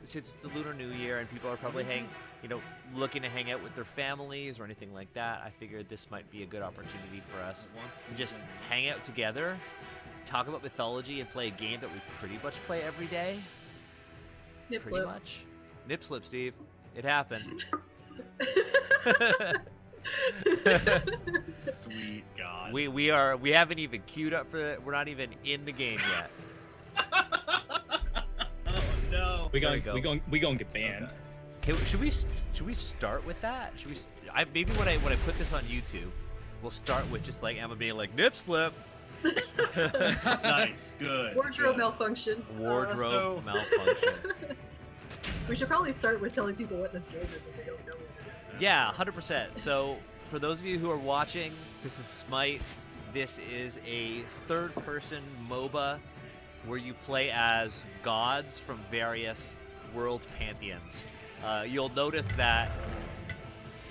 since it's the Lunar New Year and people are probably looking to hang out with their families or anything like that, I figured this might be a good opportunity for us to just hang out together, talk about mythology, and play a game that we pretty much play every day. Nip pretty slip. much. Nip slip, Steve. It happened. Sweet God. We haven't even queued up for it. We're not even in the game yet. Oh no. We gonna get banned. Okay, should we start with that? Maybe when I put this on YouTube, we'll start with just like Emma being like nip slip. Nice, good. Wardrobe good. malfunction. Wardrobe malfunction. We should probably start with telling people what this game is if they don't know what it is. Yeah, 100%. So for those of you who are watching, this is Smite. This is a third-person MOBA where you play as gods from various world pantheons. You'll notice that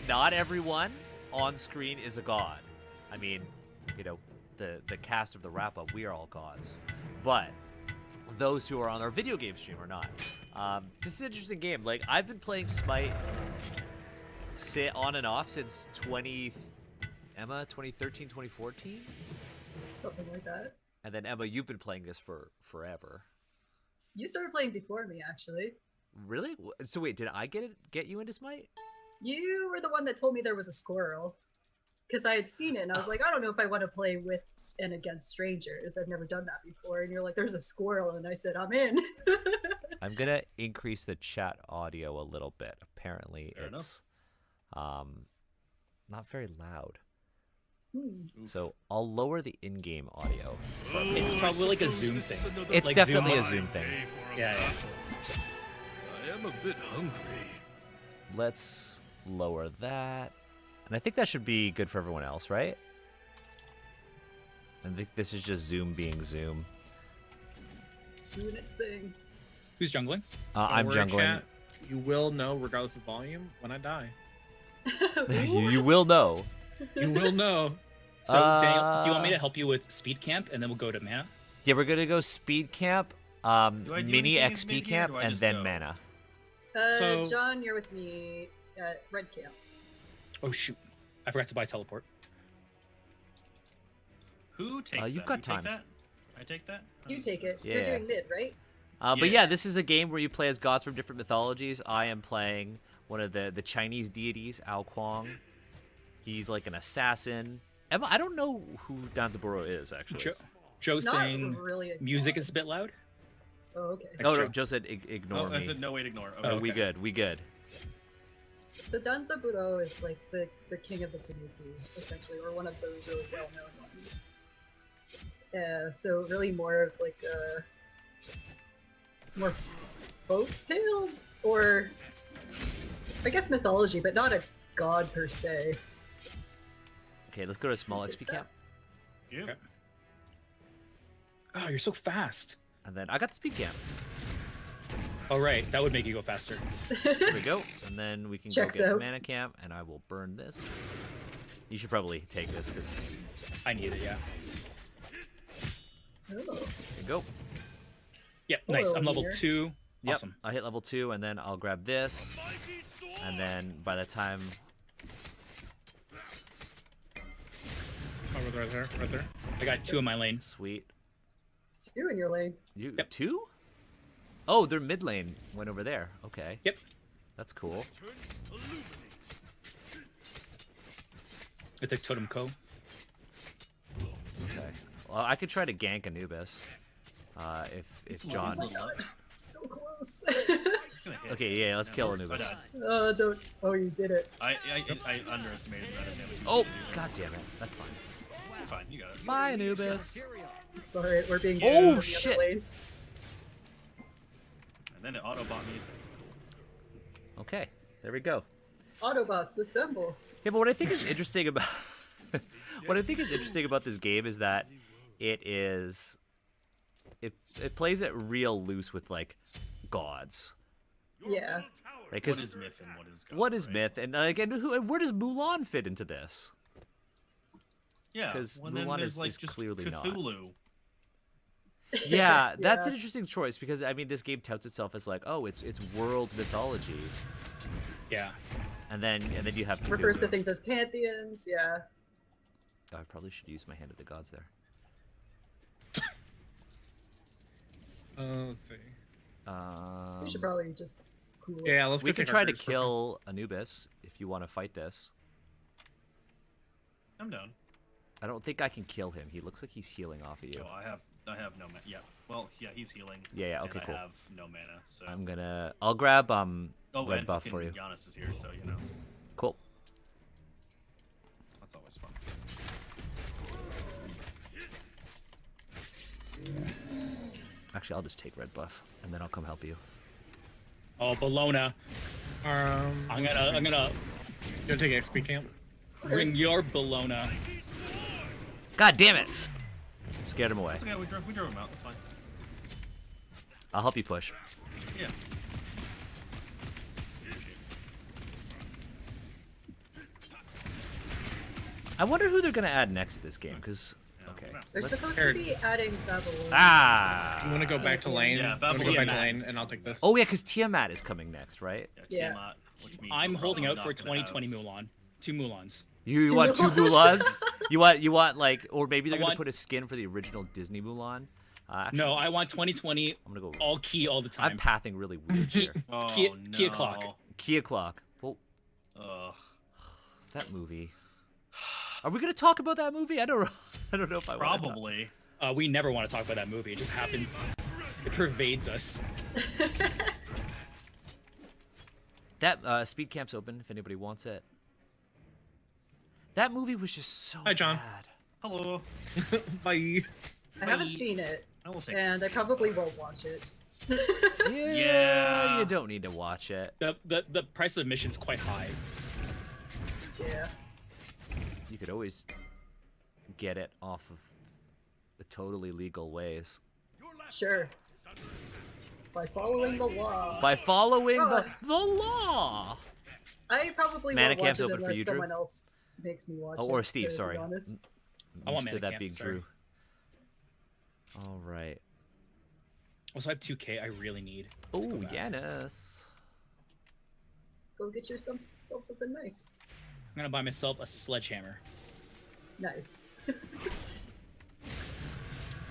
not everyone on screen is a god. I mean, the cast of the wrap-up, we are all gods. But those who are on our video game stream are not. This is an interesting game. Like, I've been playing Smite on and off since 2013, 2014? Something like that. And then, Emma, you've been playing this for forever. You started playing before me, actually. Really? So wait, did I get you into Smite? You were the one that told me there was a squirrel. Because I had seen it, and I was like, I don't know if I want to play with and against strangers. I've never done that before. And you're like, there's a squirrel, and I said, I'm in. I'm gonna increase the chat audio a little bit. Apparently, Fair it's not very loud. Hmm. So I'll lower the in-game audio. It's probably like a Zoom thing. It's like definitely Zoom. a Zoom thing. Yeah. I am a bit hungry. Let's lower that. And I think that should be good for everyone else, right? I think this is just Zoom being Zoom. Doing its thing. Who's jungling? I'm Don't worry, jungling. chat. You will know, regardless of volume, when I die. You will know. You will know. So, Daniel, do you want me to help you with speed camp, and then we'll go to mana? Yeah, we're gonna go speed camp, I do mini anything XP mid-game, or camp, do I and just then go? mana. So- John, you're with me at Red Camp. Oh shoot, I forgot to buy teleport. Who takes you've that? got You time. Take that? I take that? You take it. Yeah. You're doing mid, right? But yeah, this is a game where you play as gods from different mythologies. I am playing one of the Chinese deities, Ao Kuang. He's like an assassin. Emma, I don't know who Danzaburo is, actually. Joe Not saying really a music god. is a bit loud. Oh, okay. Oh, no, extra. Joe said ignore I me. said no way to ignore. Oh, Okay. we good, we good. So Danzaburo is like the king of the Tanuki, essentially, or one of those really well-known ones. So really more of like a more folk tale, or I guess mythology, but not a god per se. Okay, let's go to small XP camp. You? Okay. Oh, you're so fast. And then I got the speed camp. Oh right, that would make you go faster. Here we go. And then we can Checks go get out. mana camp, and I will burn this. You should probably take this, because I need it, yeah. Oh. here you go. Yeah, nice. Hello, I'm level here. 2. Yep, Awesome. I hit level 2, and then I'll grab this. And then by the time... Oh, right there, right there. I got 2 in my lane. Sweet. It's you in your lane. You Yep. 2? Oh, their mid lane went over there. Okay. Yep. That's cool. I took Totem Co. Okay. Well, I could try to gank Anubis. If John... Oh my god, so close. Okay, yeah, let's kill Anubis. I died. Oh, don't. Oh, you did it. I underestimated that damage. Oh, god damn it. That's fine. You're fine. You got it. Bye, Anubis. It's alright, we're being Oh, banned from the shit. other lanes. And then it auto bought me. Okay, there we go. Autobots, assemble. Yeah, but what I think is interesting about this game is that it plays it real loose with like gods. Yeah. Right? What is myth and what is god? what is right? myth and where does Mulan fit into this? Yeah, 'Cause well, then Mulan there's is like just clearly not. Cthulhu. Yeah, that's Yeah. an interesting choice because I mean, this game touts itself as like, oh, it's world mythology, Yeah. and then you have to Refers to things as pantheons. Yeah. Oh, I probably should use my hand of the gods there. Let's see. We should probably just cool. Yeah, let's We go can take our try to turns for a kill Anubis if you want to fight this. I'm down. I don't think I can kill him. He looks like he's healing off of you. Oh, I have no mana. Yeah. Well, yeah, he's healing. Yeah, and okay, I cool. have no mana, so. I'll grab oh, red and buff fucking for you. Giannis is here, so you know Cool. that's always fun. Actually, I'll just take red buff and then I'll come help you. Oh, Bologna. turn. I'm gonna You gonna take XP camp? bring your Bologna. God damn it! Scared him away. It's okay, we drove him out. It's fine. I'll help you push. Yeah. I wonder who they're gonna add next to this game, because okay. They're let's- supposed to be adding Babylon. Ah. You wanna go back to lane? Yeah, You wanna go Babylon back to Max. lane, and I'll take this. Oh yeah, because Tiamat is coming next, right? Yeah. Tiamat, which means I'm we're holding probably out for not gonna 2020 have- Mulan. 2 Mulans. You Two want two Mulans. Mulans? You want like, or maybe they're I gonna want- put a skin for the original Disney Mulan. Actually, No, I want 2020 I'm gonna go. all key all the I'm time. pathing really weird here. Oh, Kia- no. Kia clock. Kia Clock. Well, Ugh. that movie. Are we gonna talk about that movie? I don't know. I don't know if I want to. Probably. We never want to talk about that movie. It just happens. It pervades us. That speed camp's open if anybody wants it. That movie was just so Hi, John. bad. Hello. Bye. I haven't seen it, I will take and I this. probably won't watch it. Yeah, you don't need to watch it. The price of admission's quite high. Yeah. You could always get it off of the totally legal ways. Sure. By following the law. By following Oh. the law. I probably Mana won't watch camp's it open for unless you, Drew? someone else makes me watch it. Oh, or Steve, to sorry. Be honest. I want Used to Mana that Camp, being sorry. Drew. All right. Also, I have 2K. I really need. Oh, go back. Yanis. Go get yourself something nice. I'm gonna buy myself a sledgehammer. Nice.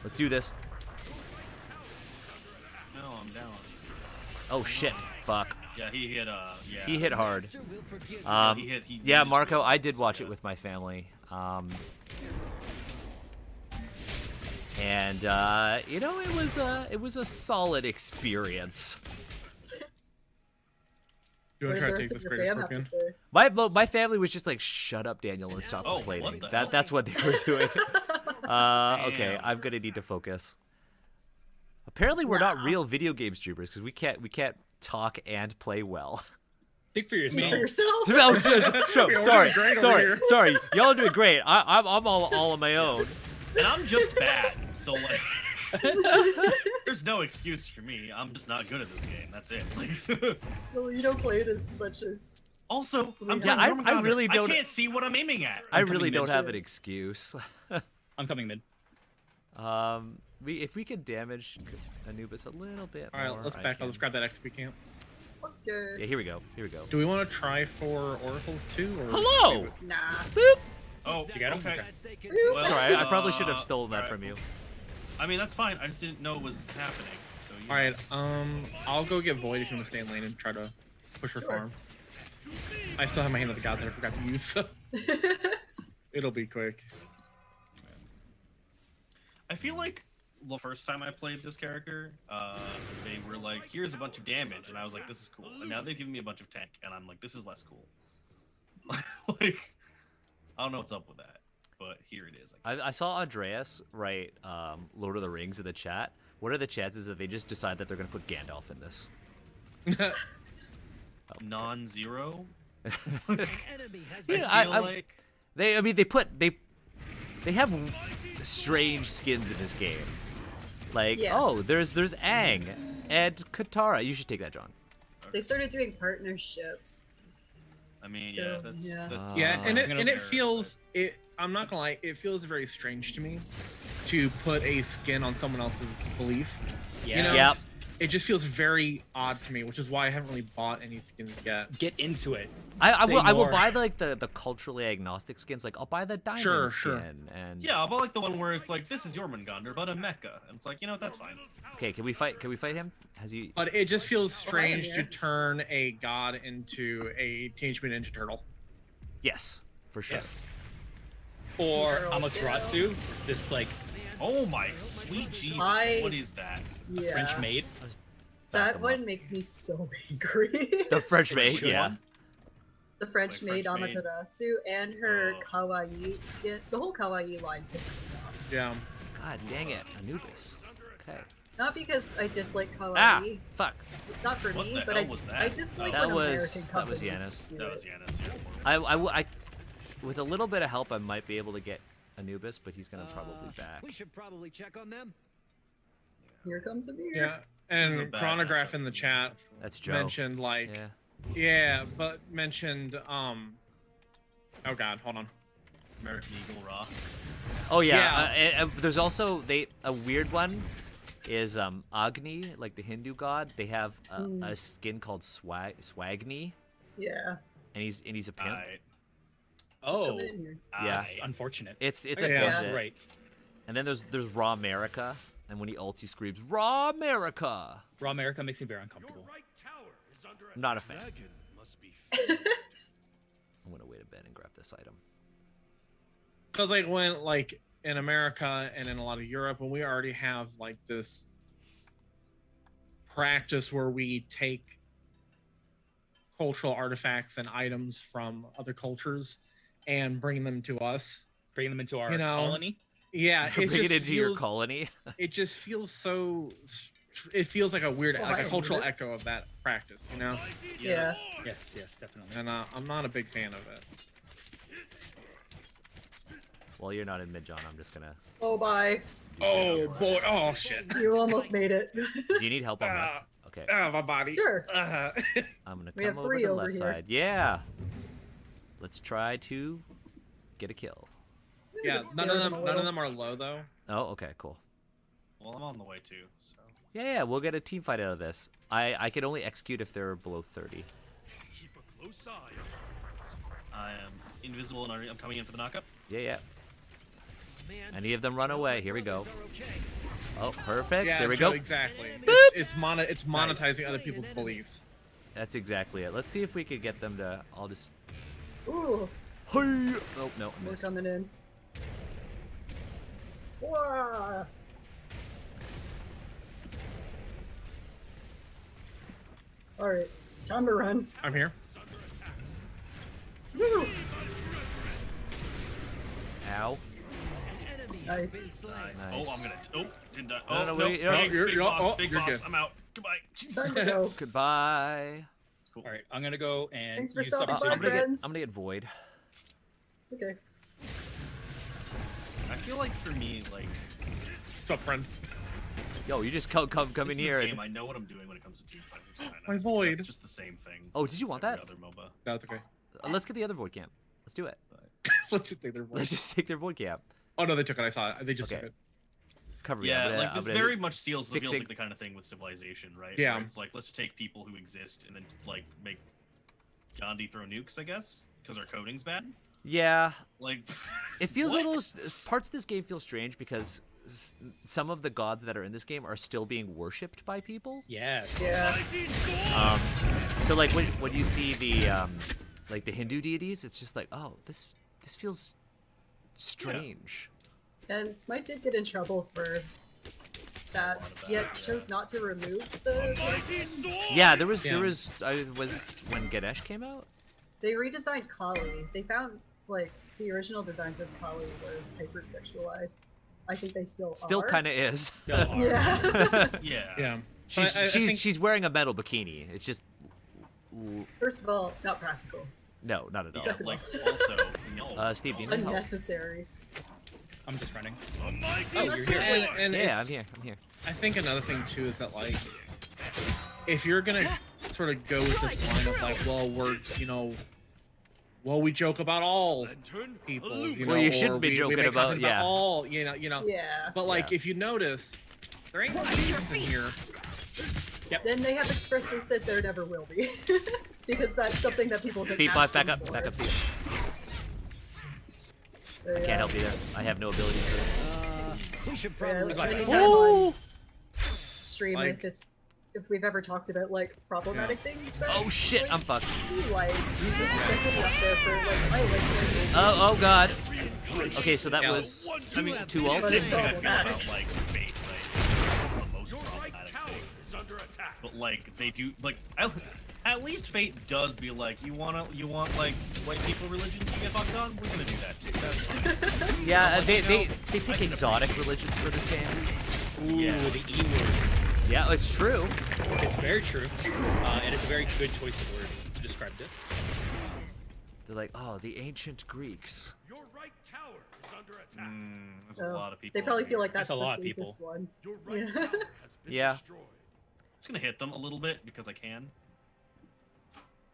Let's do this. No, I'm down. Oh shit! Fuck. Yeah, he hit. Yeah. He hit hard. He hit. He Yeah, just- Marco, I did watch it with my family. And you know, it was a solid experience. You What wanna does try the to rest take of this your greatest fam have Scorpion? to say? My family was just like, shut up, Daniel, and stop Oh, complaining. what the hell? That's what they were doing. Okay, Damn. I'm gonna need to focus. Apparently, we're not real video game streamers because we can't talk and play well. Think for Speak for yourself. yourself. Oh, we're sorry, doing great over sorry, here. sorry. Y'all are doing great. I'm all on my own. And I'm just bad. So like, there's no excuse for me. I'm just not good at this game. That's it. Like, Well, you don't play it as much as. also, I'm Yeah, playing I Jormungandr. really don't- I can't see what I'm aiming at. I I'm really coming don't mid. have an excuse. I'm coming mid. If we could damage Anubis a little bit All right, more, let's I back. can- Let's grab that XP camp. Yeah, Okay. here we go. Here we go. Do we want to try for oracles too? Or Hello. Nah. Boop. Oh, You got him? okay. Okay. Well, Sorry, I probably should have uh, stolen that alright. from you. I mean, that's fine. I just didn't know it was happening. So you All right. I'll go get Void if you want to stay in lane and try to push her Sure. farm. I still have my hand on the gods that I forgot to use, so it'll be quick. I feel like the first time I played this character, they were like, "Here's a bunch of damage," and I was like, "This is cool." And now they've given me a bunch of tank, and I'm like, "This is less cool." Like, I don't know what's up with that, but here it is. I saw Andreas write Lord of the Rings in the chat. What are the chances that they just decide that they're going to put Gandalf in this? Non-zero. Yeah, I feel I- like They have strange skins in this game. Like, Yes. oh, there's Aang and Katara. You should take that, John. They started doing partnerships. I mean, So, yeah, that's yeah. that's Yeah, and I'm it gonna and it bear feels I'm not gonna lie, it feels very strange to me to put a skin on someone else's belief. Yeah. You know? Yep. It just feels very odd to me, which is why I haven't really bought any skins yet. Get into it. I Say will more. buy the culturally agnostic skins. Like I'll buy the diamond Sure, skin. sure. And Yeah, but like the one where it's like, this is your Jormungandr, but a mecha, and it's like, you know, that's fine. Okay, can we fight? Can we fight him? Has he? But it just feels strange to here. turn a god into a Teenage Mutant Ninja Turtle. Yes, for sure. Yes. Or Girl, Amaterasu, this like Oh my sweet Jesus, what is that? Yeah. French maid. Back That him one up. makes me so angry. The French maid. Good Yeah. one. The French Like maid French maid. Amaterasu and her Oh. kawaii skin. The whole kawaii line pisses me off. Yeah. God dang it, Anubis. Okay. Not because I dislike kawaii. Ah, fuck. It's not for What me, the but hell was that? I dislike That when was- American that was companies Yanis. do That it. was Yanis, yeah. I, with a little bit of help, I might be able to get Anubis, but he's gonna probably back. We should probably check on them. Here comes a beer. Yeah. This is a And bad Chronograph matchup in the for me. chat That's Joe. mentioned like Yeah. but mentioned oh god, hold on. American Eagle Raw. Oh yeah. Yeah. There's also a weird one is Agni, like the Hindu god. They have a skin called Swagni, Yeah. and he's a pimp. Alright. Just Oh, coming in here. Yeah. that's unfortunate. It's Yeah. unfortunate. Right. And then there's Raw America, and when he ults, he screams Raw America. Raw America makes me very uncomfortable. I'm not a fan. Must be I'm gonna wait a bit and grab this item. Because like when like in America and in a lot of Europe, when we already have like this practice where we take cultural artifacts and items from other cultures and bring them to us. Bring them into our You know, colony. Yeah, Bring it just into your feels- colony. It just feels so. It feels like a weird, Oh, like a I cultural knew this. echo of that practice, you know. Yeah. Yes, yes, definitely. And I'm not a big fan of it. While you're not in mid, John, I'm just gonna. Oh, bye. Oh boy! Oh shit! You almost made it. Do you need help on left? Okay. My body. Sure. I'm gonna We come have over three to the over left here. side. Yeah. Let's try to get a kill. Yeah, Just none scare of them them. a None of little. them are low though. Oh, okay, cool. Well, I'm on the way too, so. Yeah, we'll get a team fight out of this. I can only execute if they're below 30. keep a close eye. I am invisible and I'm coming in for the knockup. Yeah. Man, Any of them run away? Here we go. Oh, perfect. Yeah, there we Joe, go. Exactly. It's monetizing other people's beliefs. That's exactly it. Let's see if we could get them to. I'll just. Ooh, Hey! Oh no, we're missed. coming in. Whoa. All right, time to run. I'm here. Woo! Ow. Nice. Nice. Nice. Oh, I'm gonna. Oh, didn't die. No, Oh, no, no, wait, big, no, big boss, big you're boss. good. I'm out. Goodbye. Time to go. Goodbye. All right, I'm gonna go and Thanks for use stopping something by, I'm gonna get. friends. I'm gonna get void. Okay. I feel like for me, like What's up, friend? Yo, you just come at in least here. This And, game, I know what I'm doing when it comes to team fighting. which is kinda My nice, void. It's just the same thing. Oh, did you as want every that? Other MOBA. No, it's okay. let's get the other void camp. Let's do it. Let's just take their Let's voice. just take their void camp. Oh no, they took it. I saw it. They just Okay. took it. Cover me. Yeah, I'm gonna- like I'm this gonna- very much feels fixing- like the kind of thing with Civilization, right? Yeah. Where it's like let's take people who exist and then like make Gandhi throw nukes, I guess, because our coding's bad. Yeah, Like, it feels What? a little. Parts of this game feel strange because some of the gods that are in this game are still being worshipped by people. Yes. Yeah. So like when you see the like the Hindu deities, it's just like, oh, this feels strange. And Smite did get in trouble for that, yet chose not to remove the. Yeah, there was Yeah. was when Ganesh came out. They redesigned Kali. They found like the original designs of Kali were hypersexualized. I think they still are. Kind of is. Still are. Yeah. yeah. Yeah. She's But I think- she's wearing a metal bikini. It's just First of all, not practical. no, not at all. Yeah, like also, no. Steve, do you need help? Unnecessary. I'm just running. Oh, That's you're what- here. And Yeah, it's- I'm here. I think another thing too is that like, if you're gonna sort of go with this line of like, well, we're well, we joke about all Lantern, peoples, illuminate. you know. Well, you or shouldn't be we joking make about- content yeah. all, you know. Yeah. But like, Yeah. if you notice, there ain't no Jesus in here. Then they have expressly said there never will be. Because that's something that people have been Speed 5, back asking up, for. back up here. So, yeah. Can't help you there. I have no ability for this. We should Yeah, probably like, try anytime to- on stream Like- if we've ever talked about like problematic things that Oh shit, like, I'm fucked. you like this is something up there for like my listeners. Oh god. Okay, so that Yeah. was I mean, two it's ults. the same thing I feel problematic. about like Fate, right? The most Your right problematic tower thing. is under attack. But like they do, like at least Fate does be like, you want like white people religions to get fucked on? We're gonna do that too. That's fine. Yeah, Like, they you know, pick exotic religions for this game. Ooh, Yeah. the E word. Yeah, it's true. It's very true, and it's a very good choice of word to describe this. They're like, oh, the ancient Greeks. Your right tower is under attack. There's So a lot of people. they probably over feel here. like that's That's a the lot of safest one. Your right Yeah. tower has been Yeah. destroyed. It's gonna hit them a little bit because I can.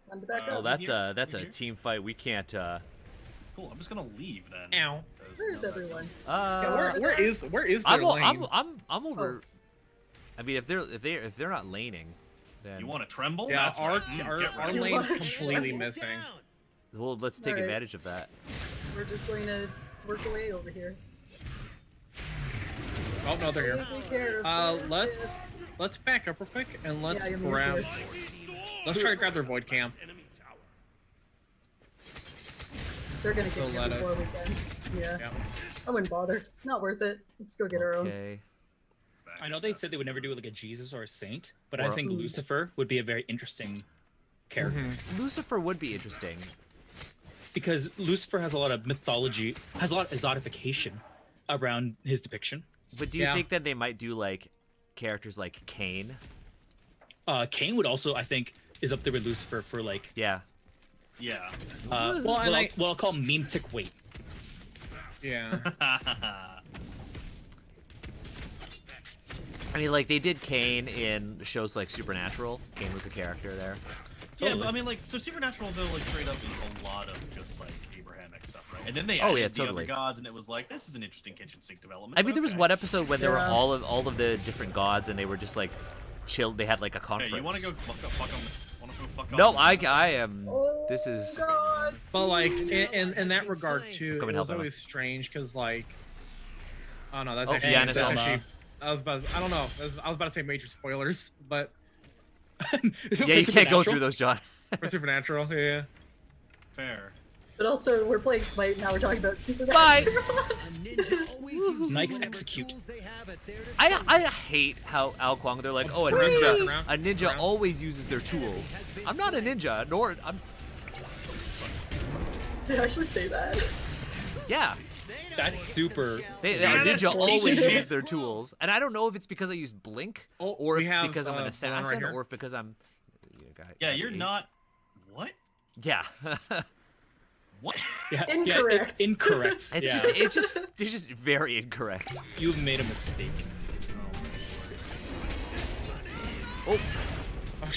Time to back Oh, Oh, up. that's a Here? team fight. We can't. Cool. I'm just gonna leave then. Ow. because, Where's you know, that- everyone? Where is their I'm lane? over. I mean, if they're not laning, then You want to tremble? Yeah, That's our right. our, Get our ready. You lane's wanna completely try? missing. well, let's take Alright. advantage of that. We're just going to work away over here. Oh no, they're here. Take care of this. Let's back up real quick and let's your grab. music. Let's try to grab their void cam. Enemy tower. They're gonna So get here let before us- we can. Yeah. Yeah. I wouldn't bother. Not worth it. Let's go get our own. Okay. I know they said they would never do like a Jesus or a saint, but Or- I think Lucifer would be a very interesting character Lucifer would be interesting. because Lucifer has a lot of mythology, has a lot of exotification around his depiction. But do you Yeah. think that they might do like characters like Cain? Cain would also, I think, is up there with Lucifer for like, Yeah. Yeah. I'll call him meme tick weight. Yeah. I mean, like they did Cain in shows like Supernatural. Cain was a character there. Yeah, but I mean, like, so Supernatural, though, like, straight up is a lot of just, like, Abrahamic stuff, right? And then they Oh, added yeah, the totally. other gods, and it was like, this is an interesting kitchen sink development. I mean, there was okay. one episode when there were Yeah. all of the different gods, and they were just like chilled. They had like a Okay, conference. you want to go fuck on this? Want to go fuck No, off? I am. Oh, This is. God. But like in that regard too, Come and it was help, Emma. always strange because like, oh no, that's Oh, actually, Giannis that's Elma. actually I was about to, I don't know, I was about to say major spoilers, but Yeah, you can't go through those, John. for Supernatural, yeah. Fair. But also, we're playing Smite, now we're talking about Bye. Supernatural. A ninja always uses Nikes whatever execute. tools they have at their I disposal. hate how Al Kwong, they're like, oh, a Around, ninja. around, A ninja around. always uses their tools. I'm not a ninja, nor I'm. Did I actually say that? Yeah, That's super. a Yeah, that's ninja always bullshit. uses their tools, and I don't know if it's because I use blink, Oh, or we if have, because I'm an one right assassin, here. or if because I'm. Yeah, you're not. What? Yeah. What? Yeah, Incorrect. it's incorrect. It's yeah. it's just very incorrect. You've made a mistake. Oh,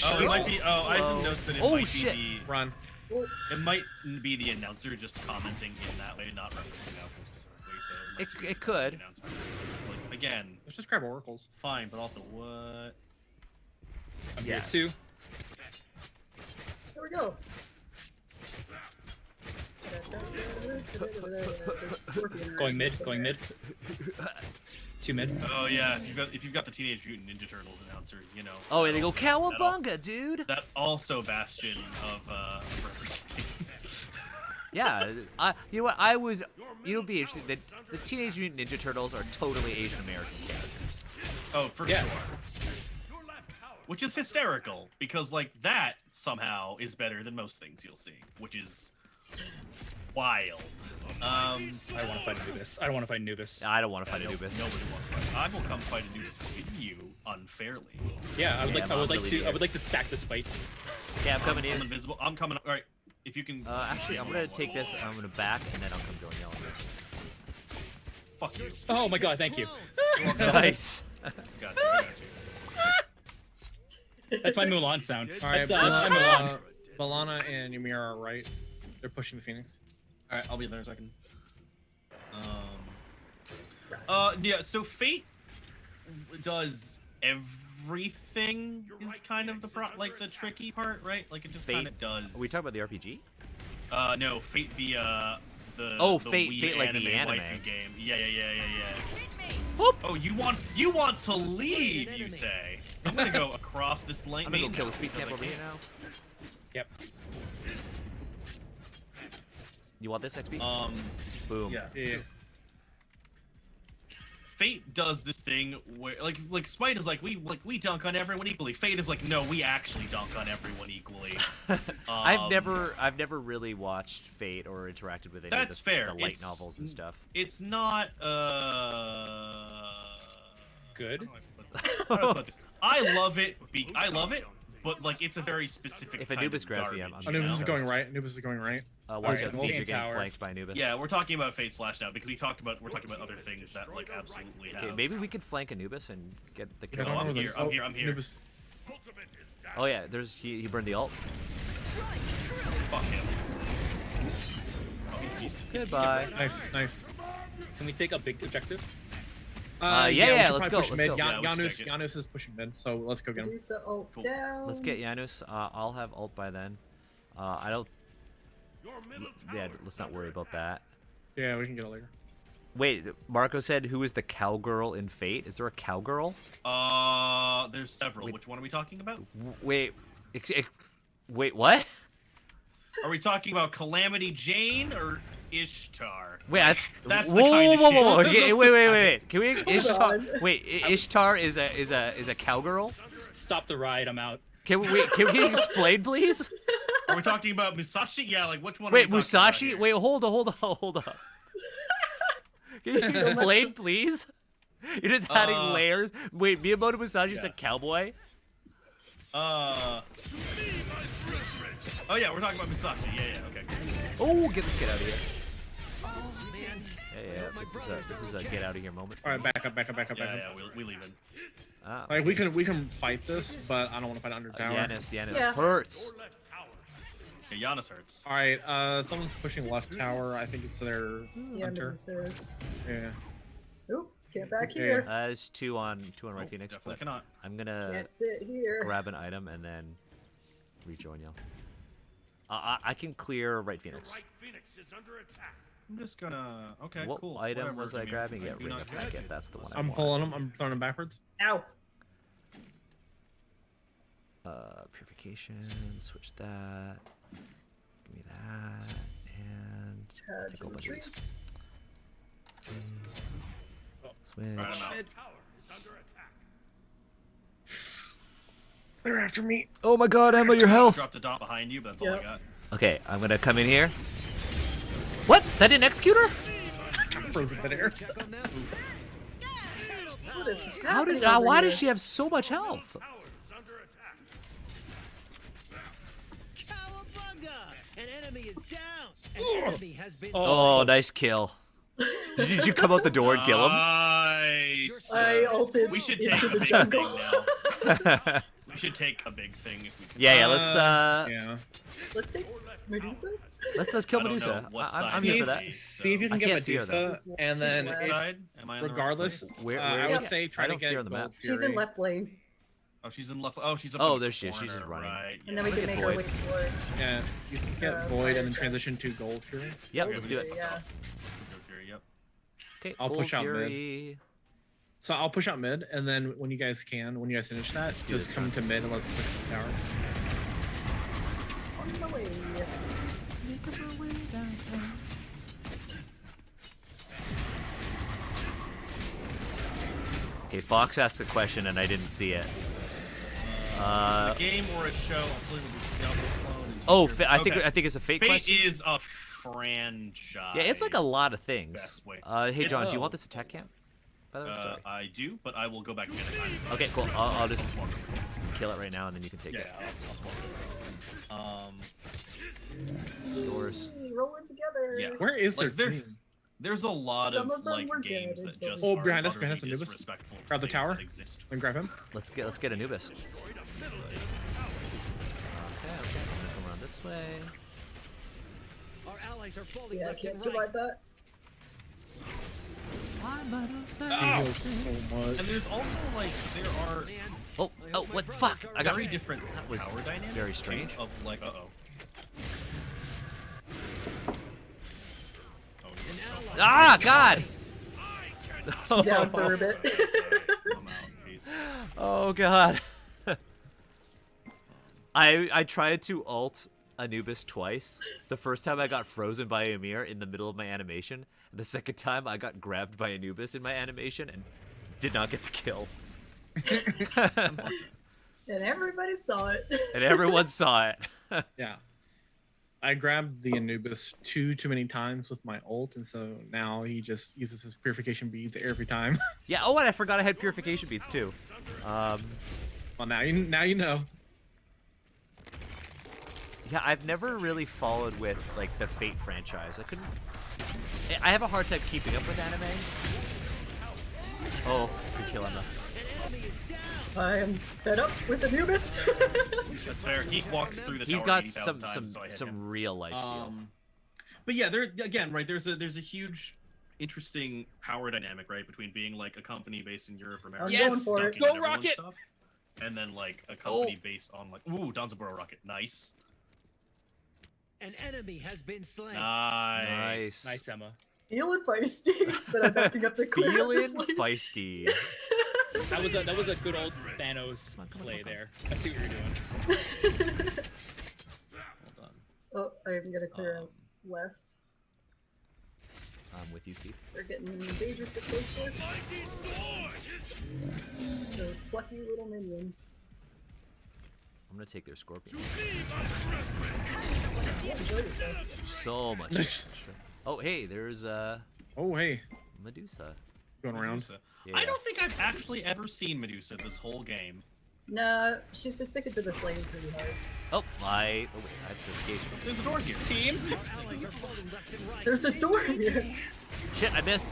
Oh, it might be. Oh, I didn't notice that it Oh, might shit. be Run. the. It might be the announcer just commenting in that way, not referencing Alvin specifically. So It- might it be could. the announcer. Like, again, Let's just grab oracles. fine, but also what? I'm Yeah. here too. There we go. There's a scorpion around Going mid. somewhere. Going mid. 2 mid. Oh yeah, if you've got the Teenage Mutant Ninja Turtles announcer, you know. oh, and they go also- cowabunga, dude. That also bastion of representation. Yeah, you know what? You'll be interested that the Teenage Mutant Ninja Turtles are totally Asian American characters. Oh, for Yeah. sure. Which is hysterical because like that somehow is better than most things you'll see, which is wild. I don't want to fight Anubis. I don't want to fight Anubis. I don't want to fight Anubis. Nobody wants to fight. I will come fight Anubis with you unfairly. Yeah, I would Yeah, like. I'm I would like really to. near. I would like to stack this fight. Yeah, I'm coming I'm in. invisible. I'm coming. All right, if you can. Actually, I'm gonna take this. I'm gonna back, and then I'll come join y'all. Fuck you. Oh my god! Thank you. Nice. Got you. That's my Mulan sound. All right, That's my Mulan. Balana and Ymir are right. They're pushing the Phoenix. All right, I'll be there in a second. Yeah. So Fate does everything. Is kind of the the tricky part, right? Like it just Fate? kind of does. Are we talking about the RPG? No, Fate the Oh, the Fate- Wii Fate like the anime. waifu game. Yeah. Whoop. Oh, you want to leave? You say? I'm gonna go across this lane. I'm gonna go kill the now, speed because camp I over here can't- now. Yep. You want this XP? Boom. Yeah. Yeah. Fate does this thing where like Smite is like we dunk on everyone equally. Fate is like, no, we actually dunk on everyone equally. I've never really watched Fate or interacted with any That's of the, fair. the light It's- novels and stuff. It's not Good. how do I put this? I love it. I love it, but like it's a very specific. If kind Anubis of grabs me, garbage, I'm you Anubis know? is going right. Anubis is going right. Watch Alright, out, well, Steve. You're getting tower. flanked by Anubis. Yeah, we're talking about Fate Slash now because we're talking about other things that like absolutely have. Okay, maybe we could flank Anubis and get the Yeah, kill. I don't I'm know where here, the- I'm here, I'm here. Anubis. Ultimate is down. Oh yeah, he burned the ult. Fuck him. Goodbye. Nice. Can we take a big objective? Yeah, we yeah, should let's probably go, push let's mid. go. Yeah, we should Janus, take it. Janus is pushing mid, so let's go get him. Medusa ult Cool. down. Let's get Janus. I'll have ult by then. I don't. Your middle Yeah, tower let's is not under worry about attack. that. Yeah, we can get it later. Wait, Marco said who is the cowgirl in Fate? Is there a cowgirl? There's several. Which one are we talking about? Wait, wait, what? Are we talking about Calamity Jane or Ishtar? Wait, That's the whoa, kind of whoa, shit. whoa, whoa, okay, wait. Can we Ishtar? on. Wait, Ishtar is a cowgirl? Stop the ride. I'm out. Can we explain, please? Are we talking about Musashi? Yeah, like which one? Wait, are we talking about Musashi? here? Wait, hold up. Can you explain, please? You're just adding layers. Wait, Miyamoto Musashi is a yeah. cowboy? Oh yeah, we're talking about Musashi. Yeah, okay. Oh, get out of here. Yeah, this is a get out of here moment. All right, back up. Yeah, we leaving. Ah, Like we can fight this, but I don't want to fight under tower. Yanis Yeah. hurts. Your left tower. Okay, Giannis hurts. All right, someone's pushing left tower. I think it's their Yeah, hunter. Medusa is. Yeah. Oop, get back Yeah. here. There's two on right Phoenix, Definitely but cannot. I'm gonna Can't sit here. grab an item and then rejoin you. I can clear right Phoenix. Right Phoenix is under attack. I'm just gonna. Okay, What cool. item whatever, was I mean, grabbing? I Yeah, do ring not of care. packet. That's the one I I'm want. pulling him. I'm throwing him backwards. Ow. Purification. Switch that. Give me that. And take a To bunch of these. retreat. Switch. Alright, I'm out. Your tower is under attack. They're after me. Oh my God, Emma, your health. Dropped a dot behind you, but that's all I Yep. got. Okay, I'm gonna come in here. What? That didn't execute her? Frozen midair. Check on that. What is How happening did? over Why here? does she have so much health? Tower is under attack. Cowabunga! An enemy is down. An enemy has been. Oh, nice kill. Did you come out the door and kill him? Nice. I ulted We should into take a the big jungle. thing now. We should take a big thing if we can. Yeah, let's Yeah. Let's take Medusa. let's kill I don't know Medusa. what I'm side here See for if, that. see if you I can get can't see her, though. Medusa, and She's then left. This if, side? Am I on the right regardless, place? Where I is would she? say try I to don't see get her on the map. Gold She's in Fury. left lane, Oh, she's in left. Oh, she's up. Oh, in the there she is. She's corner, just running. Right. and then we Look can at make our Void. way forward. Yeah, you can get Void and then transition to Gold Fury. Yep, Okay, let's we do just it. fucked Yeah. off. Go Fury, yep. Okay, I'll Gold push out mid. Fury. So I'll push out mid, and then when you guys finish that, do just this, come to mid and let's push the tower. On the way. Okay, Fox asked a question and I didn't see it. A game or a show? I'm playing with the Diablo clone and Oh, Fury. I Okay. think it's a fake Fate question. is a franchise. Yeah, it's like a lot of things. Best way. Hey It's John, a- do you want this attack camp? By the way, sorry. I do, but I will go back a minute. Okay, cool. I'll just kill it right now and then you can take Yeah, it. I'll Yours. Rolling together. Yeah. Where is Like, their there- team? There's a lot Some of of them like were dead games that until just we- Oh, are behind us, utterly Anubis. disrespectful to Grab the things tower. that exist. Then grab him. Let's get Anubis. Okay, I'm gonna come around this way. allies are falling Yeah, I left can't and survive right. that. Oh, so much. And there's also like there are Man, Oh, oh, what? Fuck! I got very different That was power dynamics. very strange. Of like, oh. Ah, God! Down for a bit. I'm out. Peace. Oh God. I tried to ult Anubis twice. The first time I got frozen by Ymir in the middle of my animation, and the second time I got grabbed by Anubis in my animation and did not get the kill. And everybody saw it. And everyone saw it. Yeah. I grabbed the Anubis too many times with my ult, and so now he just uses his purification beads every time. Yeah, oh, and I forgot I had purification beads too. Well, now you know. Yeah, I've never really followed with like the Fate franchise. I have a hard time keeping up with anime. Oh, good kill, Emma. I am fed up with Anubis. That's fair. He walked through the He's tower got 80,000 times, so I hit him. some real life steal. But yeah, there again, right? There's a huge, interesting power dynamic, right, between being like a company based in Europe or America, I'm going for it. dunking Go on everyone's Rocket! stuff, and then like a company based on like, ooh, Danzaburo Rocket, nice, An enemy has been slain. nice. Nice, Emma. Feeling feisty, but I'm backing up to clear up Feeling this lane. feisty. That was a good old Thanos play there. I see what you're doing. Well done. Oh, I'm gonna clear out left. I'm with you, Steve. They're getting dangerously close to us. Those plucky little minions. I'm gonna take their scorpion. Yeah, enjoy yourself. So much. Nice. damage. Oh, hey, there's Oh, hey, Medusa. going around. Medusa. Yeah. I don't think I've actually ever seen Medusa this whole game. Nah, she's been sticking to this lane pretty hard. Oh, I have to escape. There's a door here. Team. Our allies are falling left and right. There's a door here. Shit, I missed.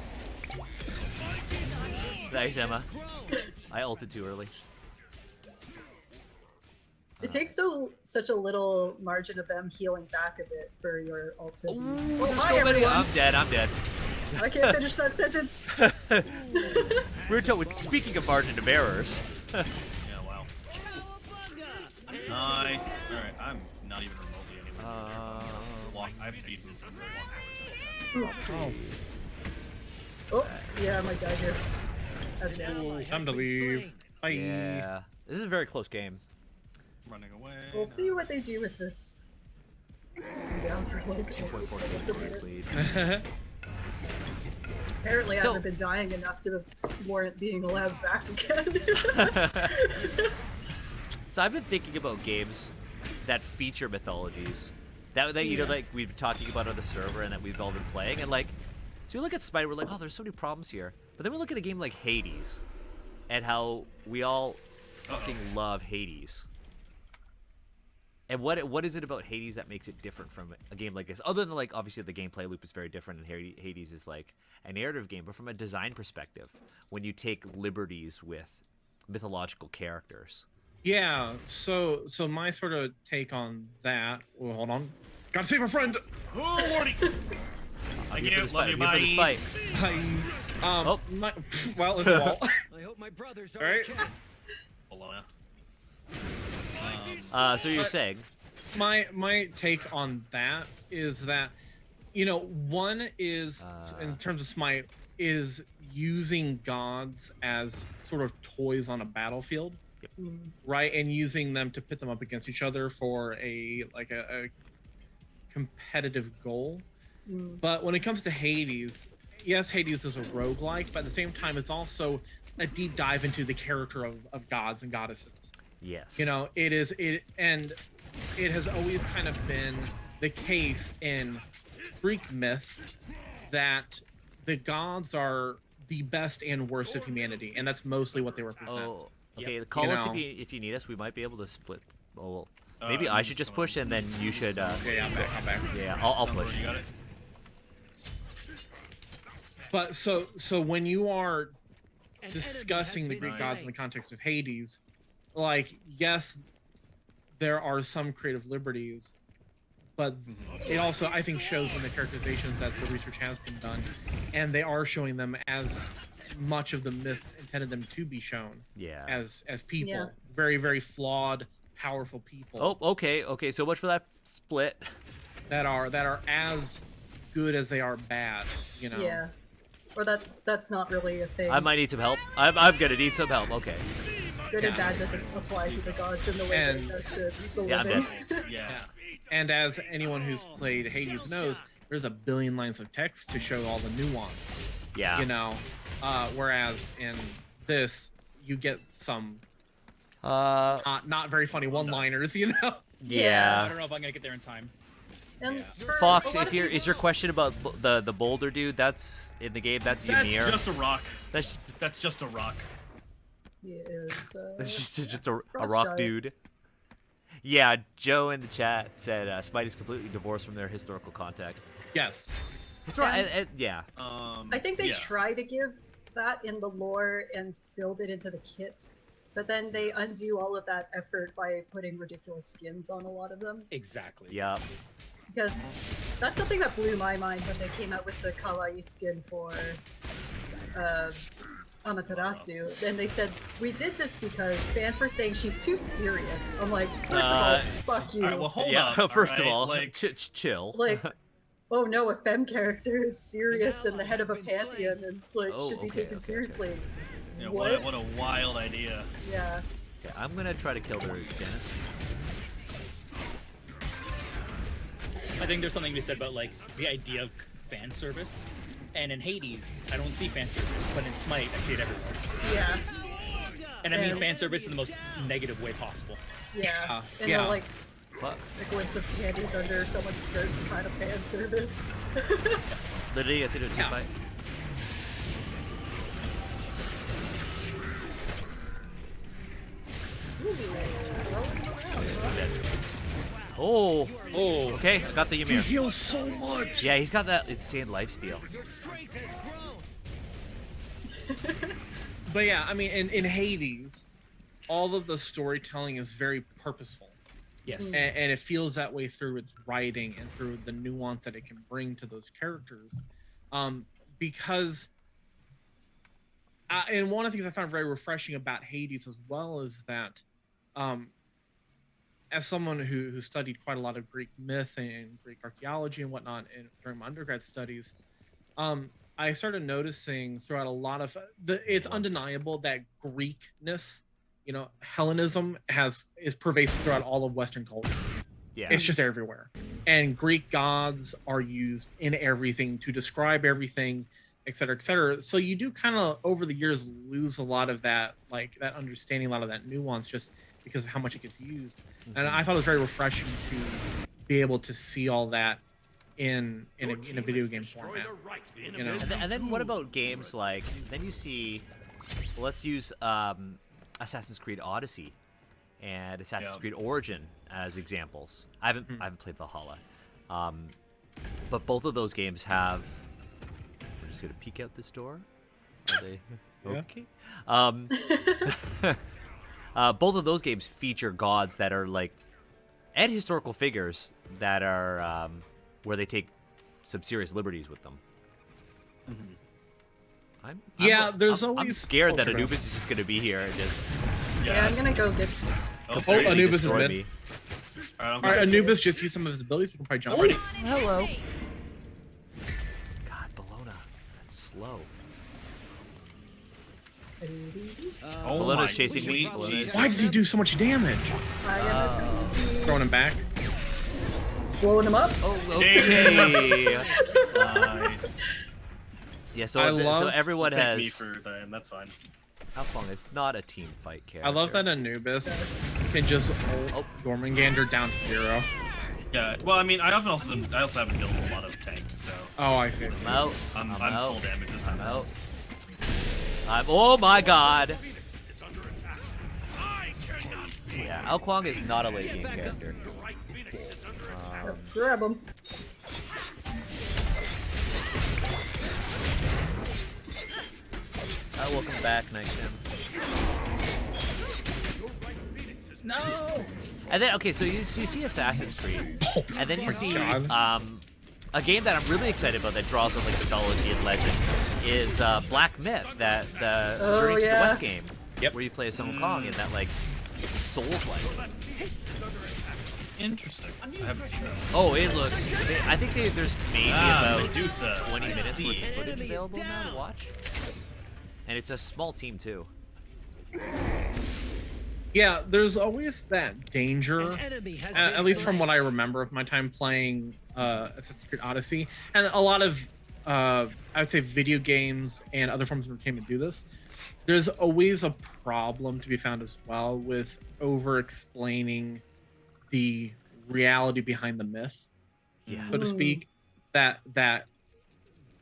Nice, Emma. I ulted too early. It takes such a little margin of them healing back a bit for your ult to be. Ooh, Oh, there's hi, so many. everyone. I'm dead. I'm dead. I can't finish that sentence. We're told. Speaking of margin of errors. Yeah, wow. Nice. All right, I'm not even remotely anywhere. I have speed moves from walk forward. Oh, yeah, I might die here. I'm dead. Ally has Time to been leave. slain. Bye. Yeah, this is a very close game. Running away. We'll see what they do with this. I'm down for like a minute. Lead. Apparently, I So- haven't been dying enough to warrant being allowed back again. So I've been thinking about games that feature mythologies that you know, like we've been talking about on the server and that we've all been playing, and like, so we look at Smite, we're like, oh, there's so many problems here. But then we look at a game like Hades, and how we all fucking love Hades. And what is it about Hades that makes it different from a game like this? Other than like obviously the gameplay loop is very different, and Hades is like a narrative game, but from a design perspective, when you take liberties with mythological characters. Yeah, so my sort of take on that. Well, hold on. Gotta save a friend. Oh, Lordy! I'm here you, for this love fight. you, I'm here for this bye. fight. Oh, well, it's a wall. I hope my brothers are Alright. okay. Bologna. So you're But- saying, my take on that is that, you know, one is in terms of Smite is using gods as sort of toys on a battlefield, right, and using them to pit them up against each other for a competitive goal. But when it comes to Hades, yes, Hades is a roguelike, but at the same time, it's also a deep dive into the character of gods and goddesses. yes. You know, it has always kind of been the case in Greek myth that the gods are the best and worst of humanity, and that's mostly what they represent. Oh, okay. Yep. Call You us know. if you need us. We might be able to split. Oh, well, maybe I'm I should just just push, and then you should. Yeah, I'm back. Yeah, I'll Number, push. you got it? But so when you are An enemy discussing has the been Greek gods in slain. the context of Hades, like, yes, there are some creative liberties, but it also, I think, shows in the characterizations that the research has been done, and they are showing them as much of the myths intended them to be shown. Yeah. As people, Yeah. very, very flawed, powerful people. Oh, okay. So much for that split. That are as good as they are bad. You know. Yeah. Or that's not really a thing. I might need some help. I'm gonna need some help. Okay. Good and bad doesn't apply to the gods in the way that it does to the Yeah, I'm living. dead. Yeah. And as anyone who's played Hades knows, there's a billion lines of text to show all the nuance. Yeah. You know, whereas in this, you get some not very funny one-liners. You know. I Yeah. don't know if I'm gonna get there in time. And for Fox, a lot if of you're these- is your question about the boulder dude? That's in the game. That's That's Ymir. just a rock. That's That's just a rock. He is, That's just a Frost rock giant. dude. Yeah, Joe in the chat said Smite is completely divorced from their historical context. Yes. Yeah. I think they yeah. try to give that in the lore and build it into the kits, but then they undo all of that effort by putting ridiculous skins on a lot of them. Exactly. Yeah. Because that's something that blew my mind when they came out with the kawaii skin for Amaterasu. Then they said, we did this because fans were saying she's too serious. I'm like, first of all, fuck you. All right, well, hold Yeah. up. First of alright? all, like, chill. Like, oh no, a femme character is serious and the head of a pantheon and like Oh, should be okay, taken okay. seriously. yeah, What? what a wild idea. Yeah. Yeah, I'm gonna try to kill her, Dennis. I think there's something to be said about like the idea of fan service. And in Hades, I don't see fan service, but in Smite, I see it everywhere. Yeah. And I mean And- fan service in the most negative way possible. Yeah. And yeah. the, like Fuck. a glimpse of panties under someone's skirt kind of fan service. Literally, I see it in a team Yeah. fight. Oh, okay, I got the He Ymir. heals so much. Yeah, he's got that insane lifesteal. But yeah, I mean, in Hades, all of the storytelling is very purposeful. Yes. And it feels that way through its writing and through the nuance that it can bring to those characters. Because and one of the things I found very refreshing about Hades as well is that as someone who studied quite a lot of Greek myth and Greek archaeology and whatnot during my undergrad studies, I started noticing throughout a lot of it's undeniable that Greekness, you know, Hellenism is pervasive throughout all of Western culture. Yeah. It's just everywhere. And Greek gods are used in everything to describe everything, et cetera, et cetera. So you do kind of over the years lose a lot of that, like that understanding, a lot of that nuance just because of how much it gets used. And I thought it was very refreshing to be able to see all that in a video game format. You know? And then what about games like, then you see, well, let's use Assassin's Creed Odyssey and Assassin's Creed Origin as examples. I haven't played Valhalla, but both of those games have. We're just gonna peek out this door. Are they okay? Both of those games feature gods that are like, and historical figures that are where they take some serious liberties with them. There's I'm always scared that culture. Anubis is just gonna be here and just. Yeah, I'm gonna go get Oh, Anubis is destroy missed. me. All right, Anubis just used some of his abilities. We can probably jump. Oh, hello. God, Bologna, that's slow. Oh Bologna's my chasing me. sweet Bologna's- Jesus. Why does he do so much damage? I am attacking. Throwing him back. Blowing him up. Oh, okay. Nice. Yeah, I so love- everyone Take me has. for them. That's fine. Alfong is not a team fight character. I love that Anubis can just ult Gormengander down to 0. Yeah. Well, I mean, I also haven't built a lot of tank, so Oh, I see. I'm out. I'm out. full damage this time. I'm out. Oh my god. Is under attack. I cannot be. Yeah, Alquang is not a late game character. Your right Phoenix is under attack. Grab him. Welcome back, Night Sim. Your right Phoenix is No. And then, okay, so you see Assassin's Creed, and then you see God. a game that I'm really excited about that draws on like mythology and legend is Black Myth, that the Journey to the West game, where you play as Sun Wukong in that like Souls-like. Interesting. I haven't seen that. Oh, it looks. I think there's maybe about Medusa. 20 I minutes see. worth of footage available now to watch, and it's a small team too. Yeah, there's always that danger, An enemy has at been least from slain. what I remember of my time playing Assassin's Creed Odyssey, and a lot of, I would say, video games and other forms of entertainment do this. There's always a problem to be found as well with over-explaining the reality behind the myth, so to speak. That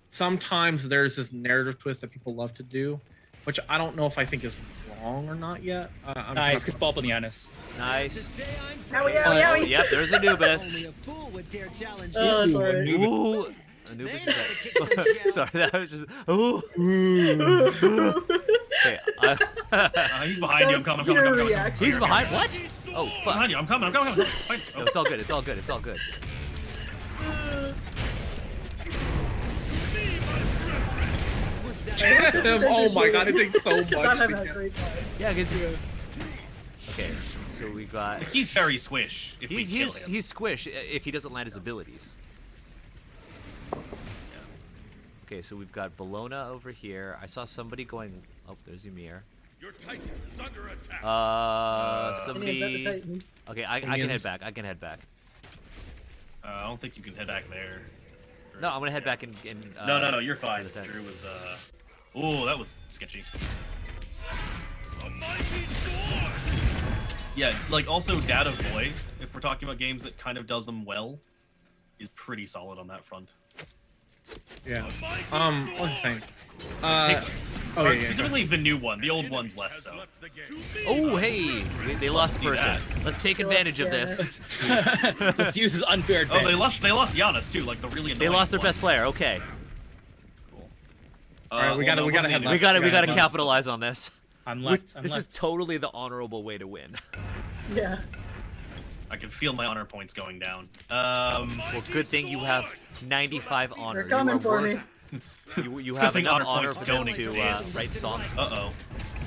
sometimes there's this narrative twist that people love to do, which I don't know if I think is wrong or not yet. Nice, good follow up on the Annis. Nice. Owie, owie, owie. Yep, there's Anubis. Only a fool would dare challenge Oh, you. that's alright. Ooh, Anubis is that. Sorry, that was just. Ooh. Okay, He's behind you. I'm coming. I'm coming. I'm coming. reaction. he's behind. What? Oh fuck. Behind you. I'm coming. I'm coming. I'm coming. Fine. No, it's all good. It's all good. It's all good. This is Oh my god, it entertaining. takes so much. Because I'm having to a get- great time. Yeah, because you. Okay, so we got. He's very swish. If we kill him. He's squish if he doesn't land his abilities. Okay, so we've got Bologna over here. I saw somebody going. Oh, there's Ymir. Your Titan is under attack. And is that the Somebody. Titan? Okay, I can Minions. head back. I can head back. I don't think you can head back there. No, I'm gonna head back in. No. You're fine. the Titan. Drew was. Oh, that was sketchy. A mighty sword. Yeah, like also Dad of Boy, if we're talking about games that kind of does them well, is pretty solid on that front. Yeah. A mighty What was I saying? Or Oh yeah, yeah. specifically the new one. The old one's less so. left the game. Oh, hey, they lost see a person. that. Let's take advantage of this. Let's use his unfair Oh, advantage. they lost Giannis too, like the really annoying They lost their one. best player. Okay, Cool. Alright, we gotta it wasn't head the back. we got to Yeah, we got to it capitalize on this. I'm left. I'm This is left. totally the honorable way to win. Yeah. I can feel my honor points going down. Well, good thing you have 95 honor. They're coming you are for me. You Good have thing enough honor honor points for them don't to exist. write songs. Uh-oh.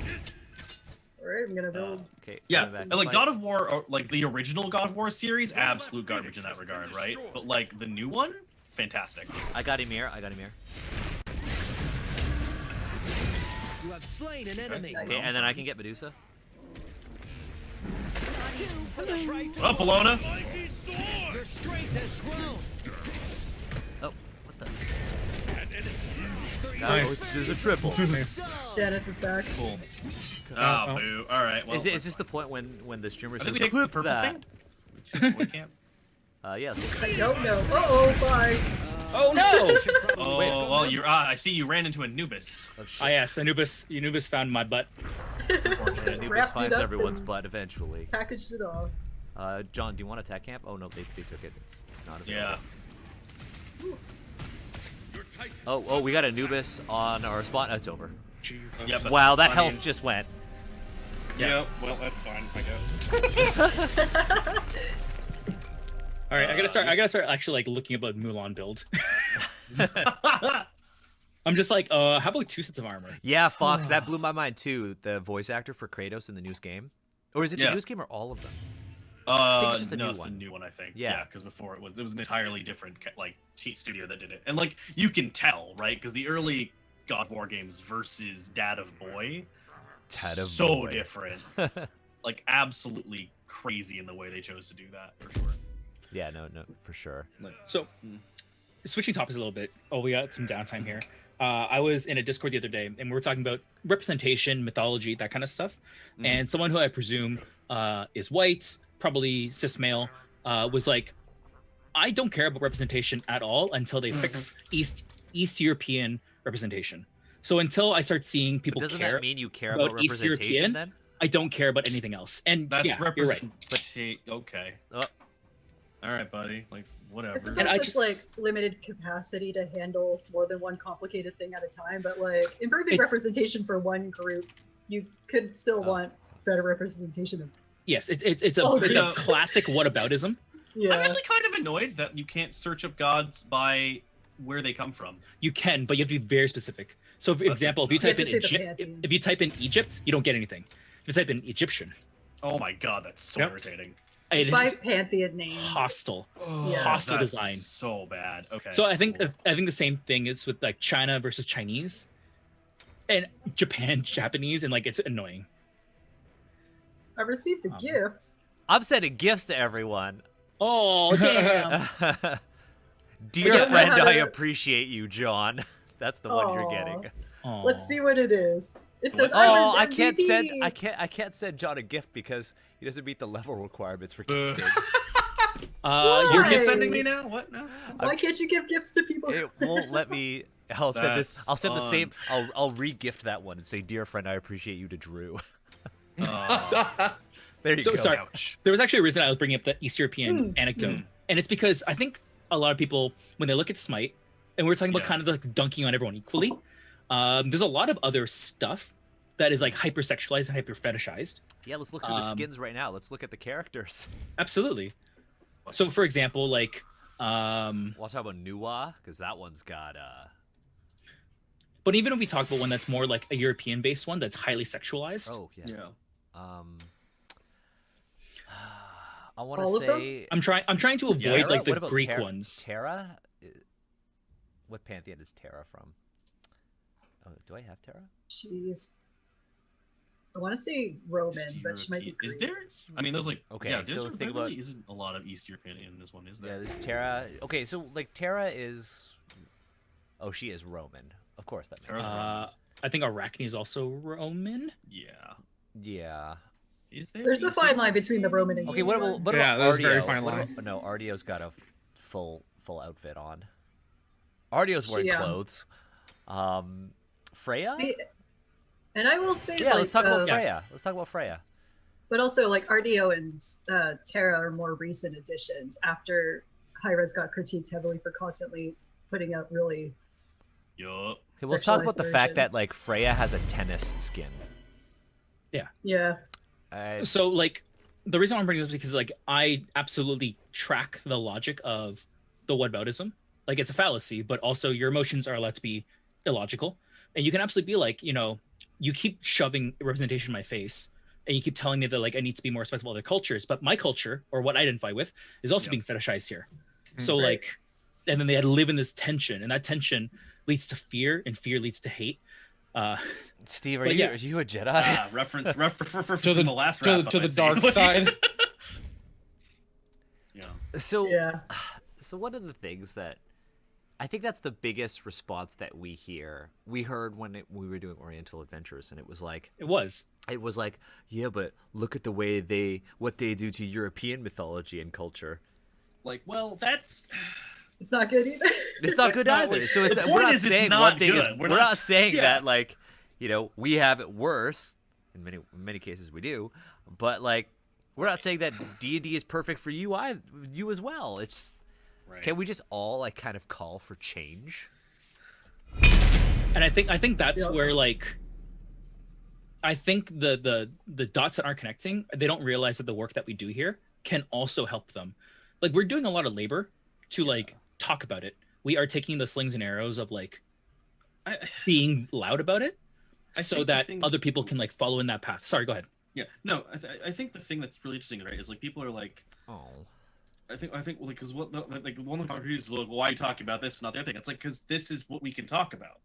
It's alright, I'm gonna build. Okay. Yeah, coming back and to like fight. God of War, or like the original God of War series, absolute garbage in that regard, right? But like the new one, fantastic. I got Ymir. I got Ymir. You have slain an enemy. Okay, and then I can get Medusa. Two for the price of What up, Bologna? Mighty sword. your strength has grown. Oh, what the? An enemy. Nice. There's a triple. Janice is back. Cool. Oh, boo. All right. Well, Is this the point when the streamer I says think we take the clip purple that? thing. We can't. Yeah. I don't know. Uh-oh, bye. Oh no! Oh, well, you're. I see you ran into Anubis. Oh, shit. Ah yes, Anubis found my butt. Unfortunately, Anubis Wrapped it finds up everyone's and butt eventually. packaged it all. John, do you want attack camp? Oh no, they took it. It's not available. Yeah. Your Titan. Oh, we got Anubis on our spot. Oh, it's over. Jesus. Yeah, but- Wow, that I health mean- just went. Yeah. Well, that's fine, I guess. All right, I gotta start actually like looking about Mulan build. I'm just like, how about 2 sets of armor? Yeah, Fox, that blew my mind too. The voice actor for Kratos in the newest game, or is it the Yeah. newest game or all of them? it's just the no, new it's one. the new one, I think. Yeah. Because before it was an entirely different like studio that did it, and like you can tell, right? Because the early God of War games versus Dad of Boy, Dad of so Boy. different. Like absolutely crazy in the way they chose to do that, for sure. Yeah, no, for sure. So, switching topics a little bit. Oh, we got some downtime here. I was in a Discord the other day, and we were talking about representation, mythology, that kind of stuff. And someone who I presume is white, probably cis male, was like, "I don't care about representation at all until they fix East European representation. So until I start seeing But people doesn't care that mean you care about about East representation European, then? I don't care about anything else." And That's yeah, you're right. Okay. Oh, All right, buddy. Like I whatever. suppose And I it's just- like limited capacity to handle more than one complicated thing at a time, but like improving It's- representation for one group, you could still Oh. want better representation of Yes, it's a Oh, it's yeah. a classic whataboutism. I'm Yeah. actually kind of annoyed that you can't search up gods by where they come from. You can, but you have to be very specific. So, for That's example, if you You have type to in say the Egypt, pantheon. if you type in Egypt, you don't get anything. If you type in Egyptian, Oh my god, that's so Yep. irritating. It's it by is pantheon name. hostile. Yeah. Hostile That's design. so bad. Okay. So I think cool. the same thing is with like China versus Chinese, and Japan Japanese, and like it's annoying. I received a gift. I'm sending gifts to everyone. Oh damn! Dear don't know friend, how I to- appreciate you, John. That's the one you're Aw. getting. Aw. Let's see what it is. It says, Oh, I'm an MVP. I can't send John a gift because he doesn't meet the level requirements for Uh. gifting. You're Why? just sending me now? What? No. Why can't you give gifts to people? It won't let me. I'll send this. That's I'll send the same. I'll re-gift that one and say, "Dear friend, I appreciate you" to Drew. There you So go. sorry. Ouch. There was actually a reason I was bringing up the East European anecdote, and it's because I think a lot of people, when they look at Smite, and we're talking about Yeah. kind of like dunking on everyone equally, there's a lot of other stuff that is like hypersexualized and hyper fetishized. Yeah, let's look through the skins right now. Let's look at the characters. Absolutely. So, for example, like, We'll talk about Nuwa because that one's got. but even if we talk about one that's more like a European-based one that's highly sexualized, Oh yeah. Yeah. I want All to of them? say. I'm trying to avoid Terra? like What the about Greek Terra? ones. Terra? What pantheon is Terra from? Oh, do I have Terra? Jeez. I want to say Roman, but she might be Is Greek. there? I mean, those like. Okay, Yeah. so There let's think really about- isn't a lot of East European in this one, is Yeah, there? there's Terra. Okay, so like Terra is. Oh, she is Roman. Of course, that makes Terra's sense. Roman. I think Arachne is also Roman. Yeah. Yeah. Is there? There's a East fine line between the Roman and Okay, Greek what about ones. what Yeah, about there's a very Ardio? fine What line. about- no, Ardio's got a full outfit on. Ardio's wearing Yeah. clothes. Freya? And I will say, Yeah, like, let's talk about Yeah. Freya. Let's talk about Freya. but also like Ardio and Terra are more recent additions after Hi-Rez got critiqued heavily for constantly putting out really Yup. Okay, let's talk about sexualized the fact that versions. like Freya has a tennis skin. Yeah. So like the reason I'm bringing this up is because like I absolutely track the logic of the whataboutism. Like it's a fallacy, but also your emotions are allowed to be illogical. And you can absolutely be like, you know, you keep shoving representation in my face and you keep telling me that like I need to be more respectful of other cultures, but my culture or what I identify with is also Yep. being fetishized here. So Right. like, and then they had to live in this tension, and that tension leads to fear, and fear leads to hate. Steve, But yeah. are you a Jedi? Reference To the the last to, wrap to the dark side. Yeah. So Yeah. So one of the things that I think that's the biggest response that we heard when we were doing Oriental Adventures, and it was like, yeah, but look at the way what they do to European mythology and culture. Like, well, that's. It's not good either. It's not That's good not either. what- So the we're point not is it's saying not one thing is good. we're We're not not- saying yeah. that like, you know, we have it worse. In many cases we do, but like we're not saying that D&D is perfect for you as well. It's Right. Can we just all like kind of call for change? And I think that's Yeah. where like I think the dots that aren't connecting, they don't realize that the work that we do here can also help them. Like we're doing a lot of labor to like talk about it. We are taking the slings and arrows of like I, being loud about it I so think the that thing- other people can like follow in that path. Sorry, go ahead. yeah. No, I think the thing that's really interesting, right, is like people are like, Oh, I think like because what like one of the conversations is like, why are you talking about this, not the other thing? It's like because this is what we can talk about.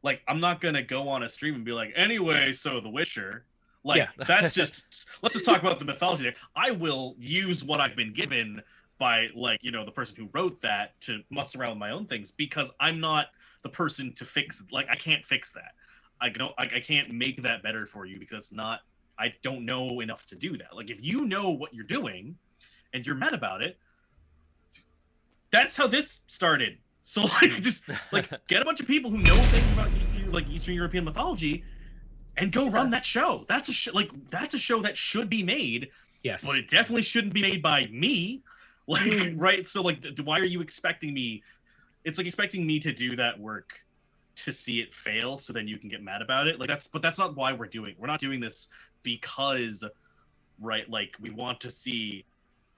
Like I'm not gonna go on a stream and be like, anyway, so The Wisher. Like Yeah. that's just let's just talk about the mythology there. I will use what I've been given by like the person who wrote that to mess around with my own things because I'm not the person to fix. Like I can't fix that. I can't make that better for you because it's not. I don't know enough to do that. Like if you know what you're doing and you're mad about it, that's how this started. So like just like get a bunch of people who know things about Eastern European mythology and go run that show. That's a show that should be made, Yes. but it definitely shouldn't be made by me. Like right? So like why are you expecting me? It's like expecting me to do that work to see it fail so then you can get mad about it. Like that's not why we're doing. We're not doing this because right? Like we want to see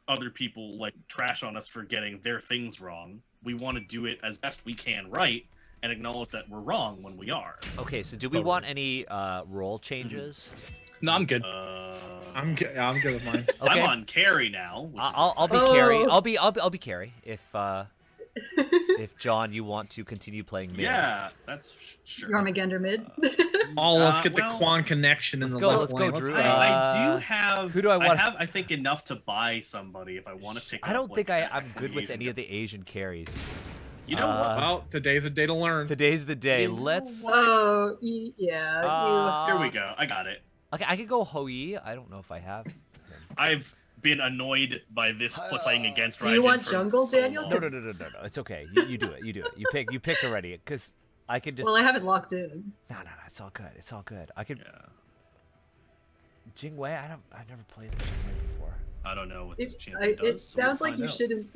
other people like trash on us for getting their things wrong. We want to do it as best we can right and acknowledge that we're wrong when we are. Okay, so do we want any role changes? No, I'm good. I'm good with mine. Okay. I'm on carry now. Which I'll be Oh. carry. I'll be carry if John, you want to continue playing mid. yeah, that's sure. You want Armageddon mid? Oh, let's get well, the Quan connection in let's the go, left let's go, lane. Drew. I do have. who do I want? have, I think, enough to buy somebody if I want to pick. I up, don't like, think I'm good with any of the Asian carries. You know what? Well, today's a day to learn. Today's the day. You know Let's. what? Oh, yeah. Here we go. I got it. Okay, I could go Hoi. I don't know if I have. I've been annoyed by this playing against Do you Raijin want for jungle, so Daniel? long. No. It's okay. You do it. You do it. You picked already. Because I could just. Well, I haven't locked in. No. It's all good. It's all good. I could. Yeah. Jingwei. I've never played Jingwei before. I don't know what this It, champion does. it sounds like you shouldn't.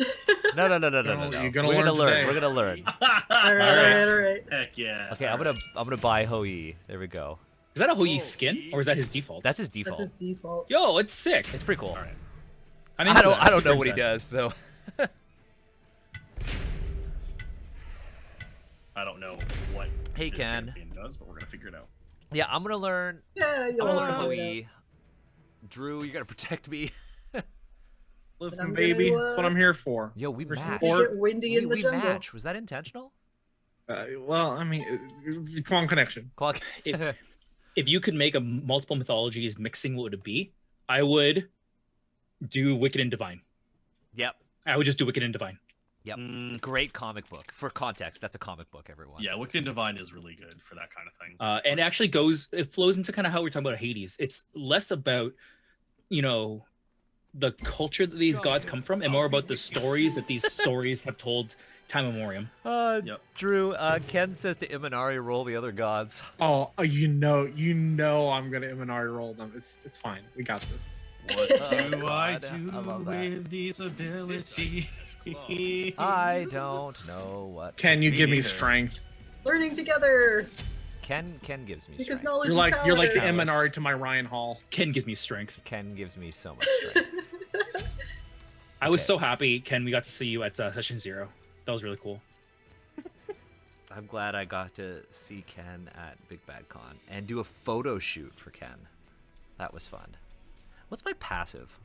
No. You're We're gonna gonna learn learn. today. We're gonna learn. all right. Heck yeah. Okay, I'm gonna buy Hoi. There we go. Is that a Hoi skin or is that his default? That's his default. That's his default. Yo, it's sick. It's pretty cool. All right. I'm I into don't that. know Super what he into does. So I don't know what Hey, this Ken. champion does, but we're gonna figure it out. yeah, I'm gonna learn. Yeah, I'm you'll gonna learn figure it out. Hoi. Drew, you gotta protect me. Listen, I'm baby, gonna, that's what I'm here for. Yo, we We're matched. support. Get windy in the We jungle. matched. Was that intentional? Well, I mean, it's Quan connection. Clock. If you could make a multiple mythologies mixing, what would it be? I would do Wicked and Divine. Yep. I would just do Wicked and Divine. Yep. Great comic book. For context, that's a comic book, everyone. Yeah, Wicked Divine is really good for that kind of thing. And it actually it flows into kind of how we're talking about Hades. It's less about, the culture that these gods come from and more about the stories that these stories have told time memoriam. Yep. Drew, Ken says to Imanari roll the other gods. Oh, you know, I'm gonna Imanari roll them. It's fine. We got this. What Oh, do I God. do I love that. with these abilities? I don't know what. Can you give me neither. strength? Learning together Ken gives me because strength. knowledge You're is like the power. Imanari to my Ryan Hall. Ken gives me strength. Ken gives me so much strength. I was Okay. so happy, Ken, we got to see you at Session 0. That was really cool. I'm glad I got to see Ken at Big Bad Con and do a photo shoot for Ken. That was fun. What's my passive?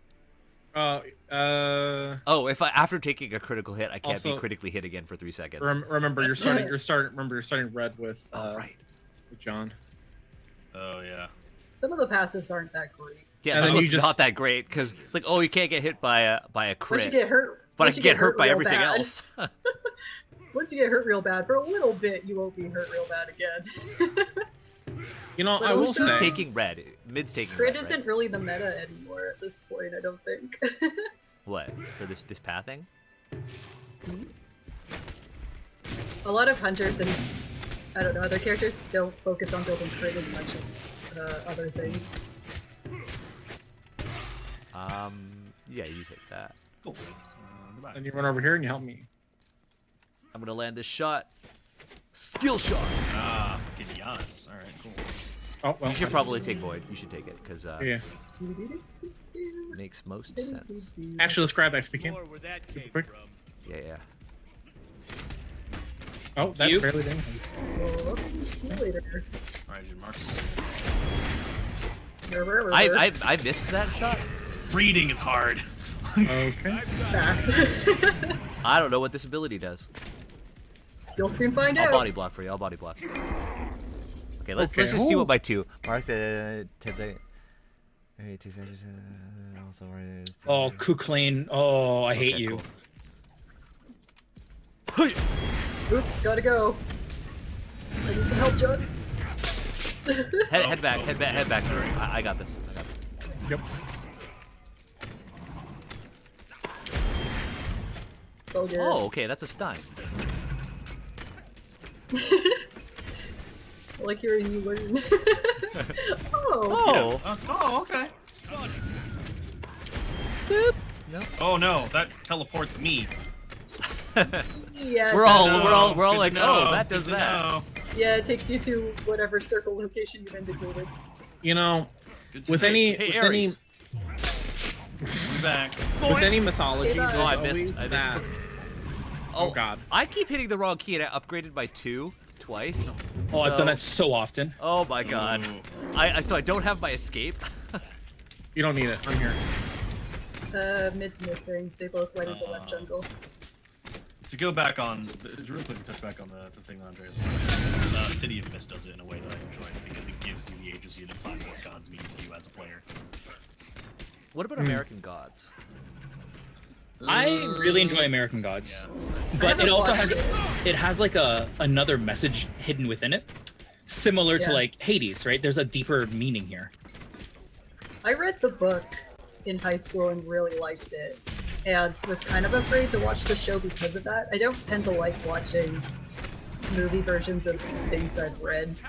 Oh, if after taking a critical hit, I can't be Also- critically hit again for 3 seconds. Remember, you're That's starting red with right. with John. Oh yeah. Some of the passives aren't that great. Yeah, And that's then you what's just- not that great because it's like, oh, you can't get hit by a Once crit, you get hurt, but I once can you get hurt by real everything bad- else. Once you get hurt real bad, for a little bit, you won't be hurt real bad again. You know, But I will also- Who's say, taking red? Mid's taking Crit red, right? isn't really the meta anymore at this point, I don't think. What for this pathing? A lot of hunters and I don't know, other characters don't focus on building crit as much as other things. Yeah, you take that. Cool. Goodbye. then you run over here and you help me. I'm gonna land this shot. Skill shot. Ah, good Giannis. All right, cool. Oh well. You should probably take void. You should take it because Yeah. makes most sense. Actually, let's grab XP Ken. More where that came quick. from. Yeah. Oh, that's You? barely damage. Oh, see you later. All right, Mark. I missed that shot. Reading is hard. Okay. That. I don't know what this ability does. You'll soon find I'll out. body block for you. I'll body block. Okay, let's just see what my two. Mark the 10 seconds. Okay, 2 seconds. Also, Oh, Kuklane. Oh, I hate Okay, you. cool. Oops, gotta go. I need some help, John. Head back. I got this. Yep. It's all good. Oh, okay, that's a stun. I like hearing you learn. Oh. Oh, Oh, okay. Oh no, that teleports me. Yeah. we're it all does. we're all Good like, to know, oh, that does good to that. know. Yeah, it takes you to whatever circle location you've indicated. You know, Good to with know. any Hey, with Ares. back. With any mythology, Oh, there's I missed- always I missed that. it. Oh God. I keep hitting the wrong key and I upgraded by 2 twice. Oh, I've So- done that so often. Oh my god. Ooh. So I don't have my escape. You don't need it. I'm here. Mid's missing. They both went into left jungle. To go back on, real quick, to touch back on the thing that Andreas City of Mist does it in a way that I enjoy because it gives you the agency to define what gods mean to you as a player. What about American Gods? I really enjoy American Gods, Yeah. but haven't it also watched has it has like another message hidden within it, similar to Yeah. like Hades, right? There's a deeper meaning here. I read the book in high school and really liked it, and was kind of afraid to watch the show because of that. I don't tend to like watching movie versions of things I've read,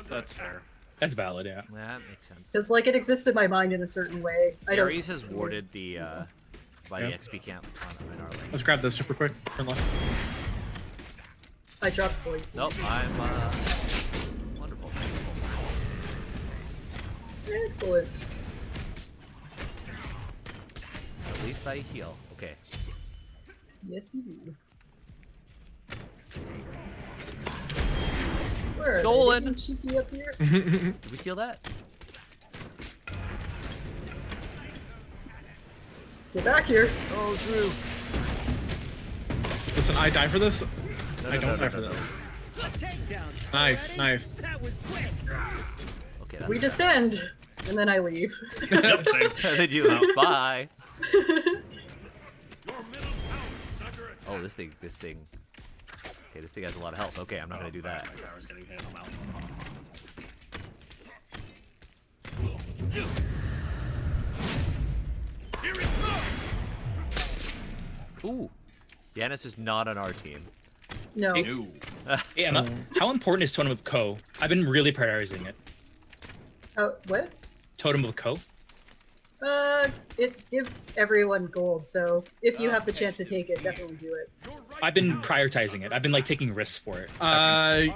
That's fair. That's valid, yeah. That makes sense. because like it exists in my mind in a certain way. I don't. Ares has warded the by Yeah. the XP camp in our lane. Let's grab this super quick. Turn left. I dropped point. Nope, I'm wonderful. Excellent. At least I heal. Okay. Yes, you do. Where are they? Stolen. Getting cheeky up here. Did we steal that? Get back here. Oh, Drew. Listen, I die for this. No, I no, don't no, die no, for no, this. The takedown. Nice, Ready? nice. That was quick. Okay, that's We descend, and then I leave. Yep, same. then you bye. Your middle tower is under attack. Oh, this thing. Okay, this thing has a lot of health. Okay, I'm not gonna do that. My tower's getting hit. I'm out. Here it comes. Ooh, Yanis is not on our team. No. No. Hey, Emma, how important is Totem of Ko? I've been really prioritizing it. Oh, what? Totem of Ko? It gives everyone gold, so if you have the chance to take it, definitely do it. Your right I've been prioritizing it. I've been like taking risks for it.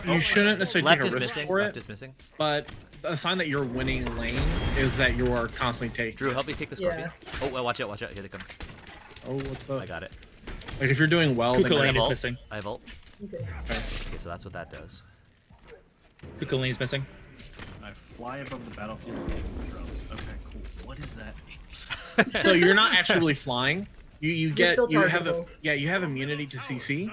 You shouldn't necessarily Left take is a risk missing. for Left it, is missing. but a sign that you're winning lane is that you are constantly taking. Drew, help me take the scorpion. Yeah. Oh, well, watch out, watch out. Here they come. Oh, what's up? I got it. Like if you're doing well, then Kukulane you're- I have is ult. missing. I have ult. Okay. Okay, so that's what that does. Kukulane is missing. I fly above the battlefield with drums. Okay, cool. What does that mean? so you're not actually flying. You get still you have targetable. you have immunity to CC,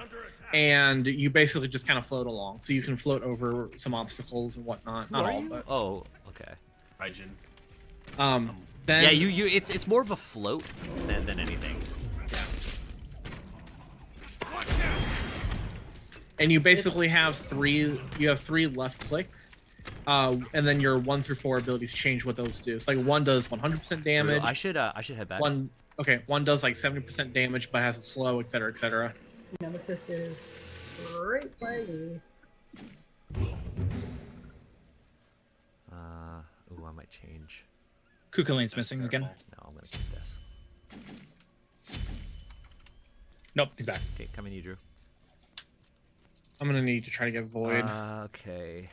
and you basically just kind of float along. So you can float over some obstacles and whatnot. Not Who are all, you? but Oh, okay. Raijin. then Yeah, it's more of a float than anything. watch out. and you basically It's- have three left clicks, and then your 1 through 4 abilities change what those do. So like one does 100% Drew, damage. I should head back. One does like 70% damage but has a slow, etc., etc. Nemesis is right by me. Ooh, I might change. Kukulane's missing again. No, I'm gonna keep this. Nope, he's back. Okay, come in, you, Drew. I'm gonna need to try to get void. Okay.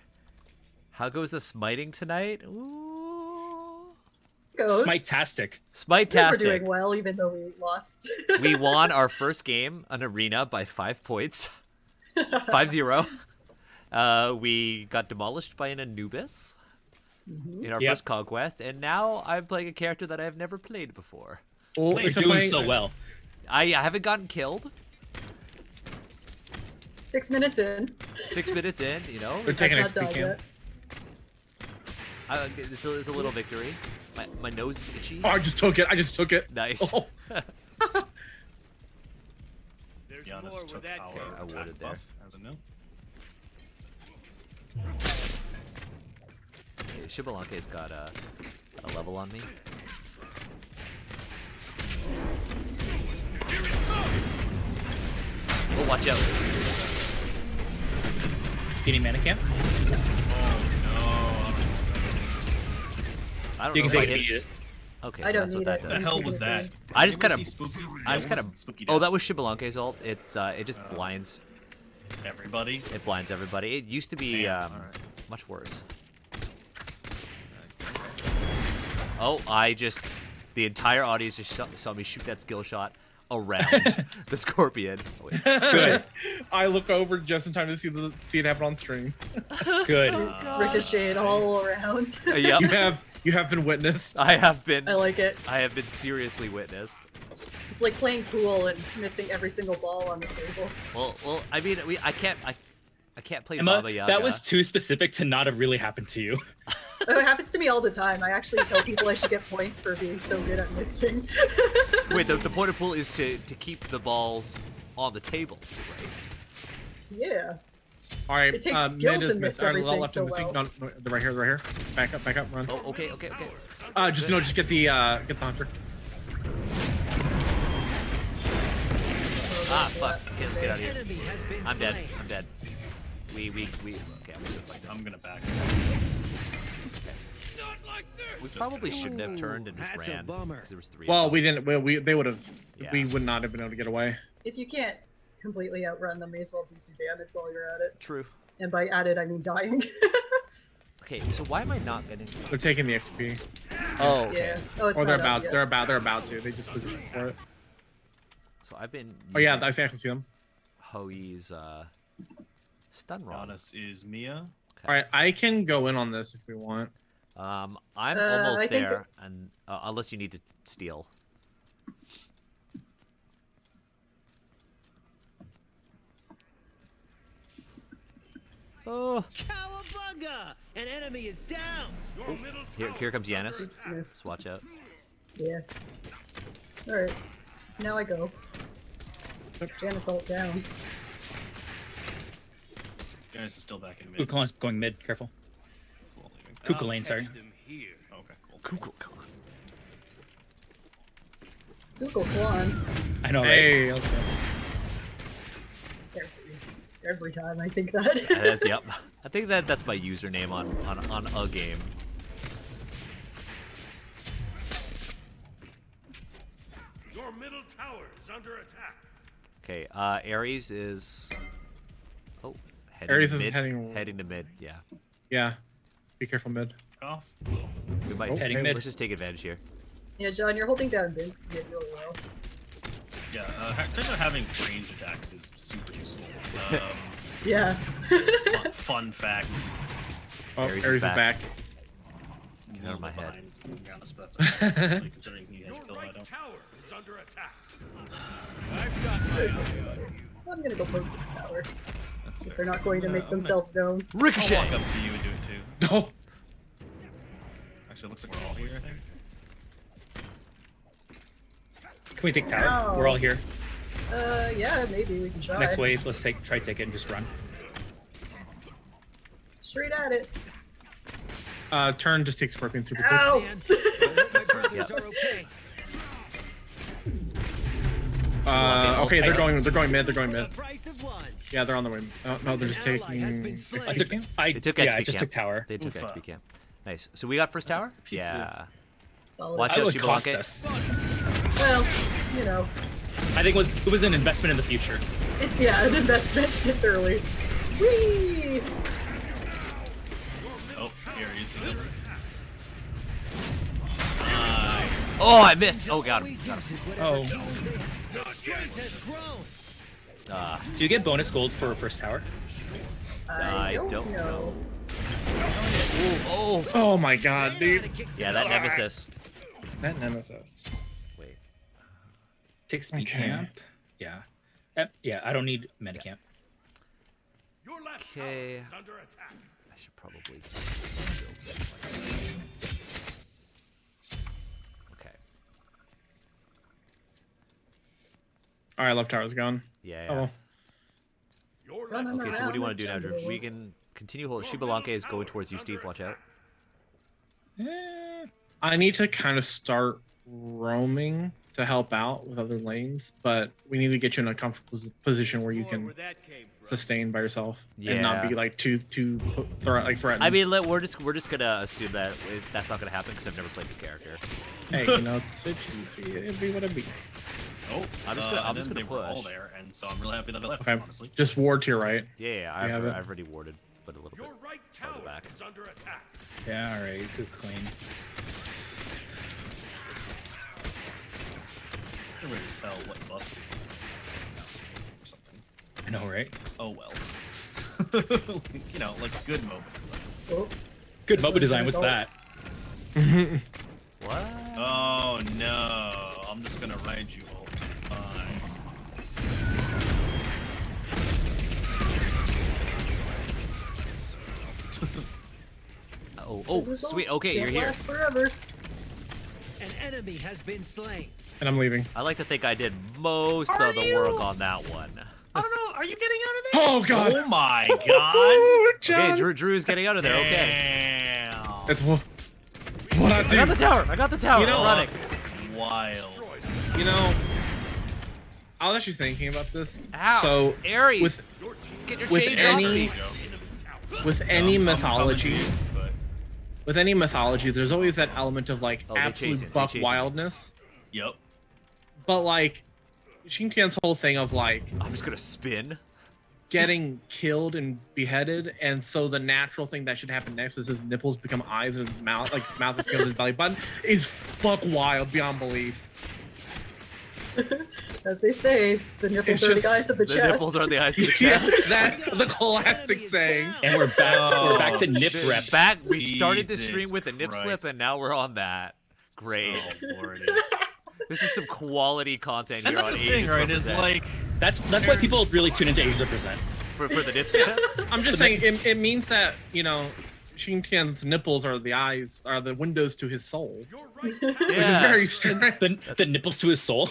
How goes the smiting tonight? Ooh. Goes. Smite-tastic. We're Smite-tastic. doing well, even though we lost. We won our first game, an arena, by 5 points. 5-0. We got demolished by an Anubis in our Yep. first conquest, and now I'm playing a character that I've never played before. Oh, You're it took doing my- so well. I haven't gotten killed. 6 minutes in. 6 minutes in, you know. They're That's taking not XP done camp. yet. It's a little victory. My nose is itchy. Oh, I just took it. Nice. Oh. There's Giannis more where took that our came I from. warded there. buff, as a no. Okay, Shibalanke's got a level on me. Oh, watch out. Getting mana camp? I don't You know can if I take hit it. Okay, I so don't that's what need that it. What does. the hell was that? I just You kind ever of, see Spooky? I just Yeah, kind what's of. Spooky Oh, does? that was Shibalanke's ult. It just blinds. Everybody. It blinds everybody. It used to be Damn, alright. much worse. Oh, I just The entire audience just saw me shoot that skill shot around the scorpion. Oh, wait. Good. I look over just in time to see it happen on stream. Good. Ricocheted all around. Yep. You have been witnessed. I have been. I like it. I have been seriously witnessed. It's like playing pool and missing every single ball on the table. Well. I mean, I can't play Emma, Baba Yaga. that was too specific to not have really happened to you. Oh, it happens to me all the time. I actually tell people I should get points for being so good at missing. Wait, the point of pool is to keep the balls on the table, right? Yeah. All right, It takes skill mid to is miss missed. All right, everything left so in the seat. well. No, they're right here. Back up, run. Oh, okay. Just get the hunter. Ah, fuck. Get out of here. Enemy has been I'm dead. slain. I'm dead. We. Okay, I'm gonna fight. I'm gonna back. Not like this. We probably shouldn't have turned and just That's a ran. bummer. 'Cause there was 3 Well, of them. we didn't. Well, they would have. Yeah. We would not have been able to get away. If you can't completely outrun them, may as well do some damage while you're at it. True. And by at it, I mean dying. Okay, so why am I not getting? They're taking the XP. Oh, okay. Yeah. Oh, it's Or they're not up about. yet. They're about to. They just positioned for it. So I've been. Oh yeah, using I can see them. Hoey's stun rod. Goddess is Mia. All right, I can go in on this if we want. I'm I almost think there, and unless you need to steal. Oh, Cowabunga! An enemy is down. Your middle here comes Yanis. Oops, Let's missed. watch out. Yeah. Alright. Now I go. Janice ult down. Guys is still back in mid. Kukulkan's going mid. Careful. Cool, leaving. Kukulane, sorry. them here. Okay, cool. Google Kwan. I know, right? Hey, let's go. Every time I think that. Yep. I think that's my username on a game. Your middle tower is under attack. Okay, Ares is. Oh, heading Ares to is mid. heading- Heading to mid. Yeah. Yeah. Be careful mid. Off. We might. Heading mid. Let's just take advantage here. Yeah, John, you're holding down mid really well. Yeah, turns out having range attacks is super useful. Yeah. Fun fact. Oh, Ares is Ares is back. back. Get out of my head. Behind, to be honest, but that's okay, honestly, considering he has Your kill, I right don't. tower is under attack. I've got my eye on you. I'm gonna go poke this tower. That's If fair. they're not going to I'm make gonna- themselves known. I'll Ricochet. walk up to you and do it too. Oh, Actually, it looks like we're all here, I think. Can we take tower? Ow. We're all here. Yeah, maybe we can try. Next wave, let's try take it and just run. Straight at it. turn just takes Scorpion super quick. Ow! Man, my brothers Yep. are okay. Okay, they're going mid. They're going For mid. the price of one. Yeah, they're on the way. Oh, no, they're just An ally has taking. been slain. I took. They took Yeah, XP I just camp. took tower. They took Oofa. XP camp. Nice. So we got first tower? Piece of- Yeah. Solid. Watch That out, would cost Chibalanke. us. Well, you know, I think it was an investment in the future. it's an investment. It's early. Whee! Oh, here he's in. Oh, I missed. Oh, got him. Always Got him. uses whatever Oh. tools they have. Their strength has grown. Do you get bonus gold for first tower? I don't know. Oh, Oh my god, They know how dude. to kick yeah, some that nemesis. That nemesis. Wait. Take speed Okay. camp. Yeah. Yeah, I don't need medicamp. Your left Okay. tower is under attack. I should probably build something like that. Okay. All right, left tower's gone. Yeah. Oh, yeah. well. Your Run left on Okay, so what do you around want to do now, the Drew? jungle. We can continue holding. Shibalanke is going towards you, Steve. Watch out. I need to kind of start roaming to help out with other lanes, but we need to get you in a comfortable position where you can where that came from. sustain by yourself and not Yeah. be like too threatened. I mean, we're just gonna assume that that's not gonna happen because I've never played this character. hey, you know, it'd be what it'd be. Oh, I'm just gonna- I'm just and then gonna they were all push. there, and so I'm really happy that I left. Okay, Honestly. just ward to your right. Yeah, We have it. I've already warded, but a little bit. Your right farther tower back. is under attack. Yeah, alright, good clean. can really tell what buff or something. I know, right? Oh well. You know, like good MOBA design. Oh, Good MOBA design. What's that? What? Oh no! I'm just gonna ride you all the time. Oh, results sweet. Okay, can't you're here. last forever. An enemy has been slain. And I'm leaving. I like to think I did most of the work on that one. I don't know. Are you getting out of there? Oh god. Oh my god! Oh, John. Okay, Drew's getting out of there. Okay. Damn. That's what I I got the do. tower. I got the tower. You know- I'm running. Wild. You know, I was actually thinking about this. Ow. So Aries. with Get your with chains any- off me. with any I'm mythology, coming to you, but- with any mythology, there's always that element of like Oh, they absolute chasing, they buck chasing. wildness. Yep. But like Xingtian's whole thing of like I'm just gonna spin. getting killed and beheaded, and so the natural thing that should happen next is his nipples become eyes and his mouth, like his mouth becomes his belly button, is fuck wild beyond belief. As they say, the nipples It's are the just- eyes of the The chest. nipples are the eyes of the Yeah, chest. that's the classic saying. And we're back. We're back to Oh, nip shit. rep. Back. We started the Jesus stream with a nip slip, Christ. and now we're on that. Great. Oh lordy. This is some quality content And here that's on the thing, Asians right? Is Represent. like That's why people really tune into Asian Represent. for the nip slips. I'm just saying, it means that, you know, Xingtian's nipples are the eyes, are the windows to his soul. Which is Yeah. very strange. The nipples to his soul.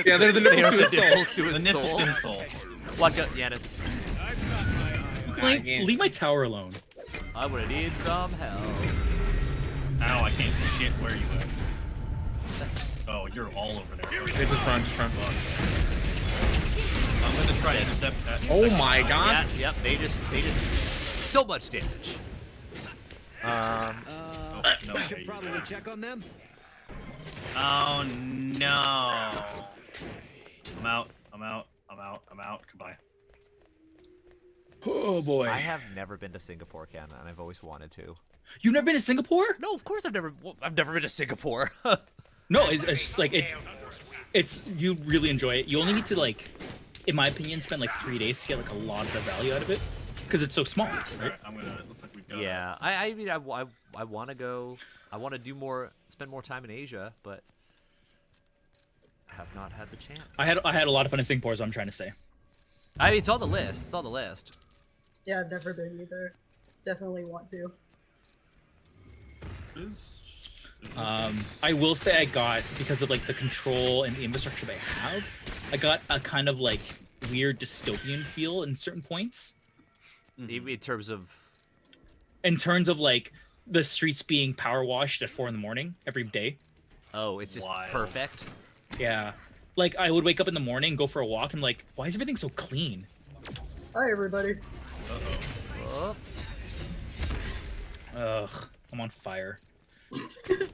Yeah, they're the They nipples are to his the soul. nipples to the his nipples soul. to his soul. Watch out, Yanis. Leave my tower alone. I'm gonna need some help. Ow, I can't see shit. Where are you at? Oh, you're all over there. They just run, I'm gonna try to intercept that. Oh my god. Yeah, yep. They just so much damage. Oh, no, Should okay, probably you check on them. Oh no. I'm out. Goodbye. Oh boy. I have never been to Singapore, Ken, and I've always wanted to. You've never been to Singapore? No, of course I've never been to Singapore. No, it's just like it's you really enjoy it. You only need to like, in my opinion, spend like 3 days to get like a lot of the value out of it because it's so small, right? Alright, I'm gonna. Looks like we've got. Yeah, I mean, I want to go. I want to do more, spend more time in Asia, but have not had the chance. I had a lot of fun in Singapore, is what I'm trying to say. I mean, it's on the list. It's on the list. Yeah, I've never been either. Definitely want to. I will say I got, because of like the control and the infrastructure they have, I got a kind of like weird dystopian feel in certain points. Even in terms of, Like the streets being power washed at 4 a.m. every day. oh, it's just Wild. perfect. Yeah. Like I would wake up in the morning, go for a walk, and like, why is everything so clean? Hi, everybody. Oh, Ugh, I'm on fire.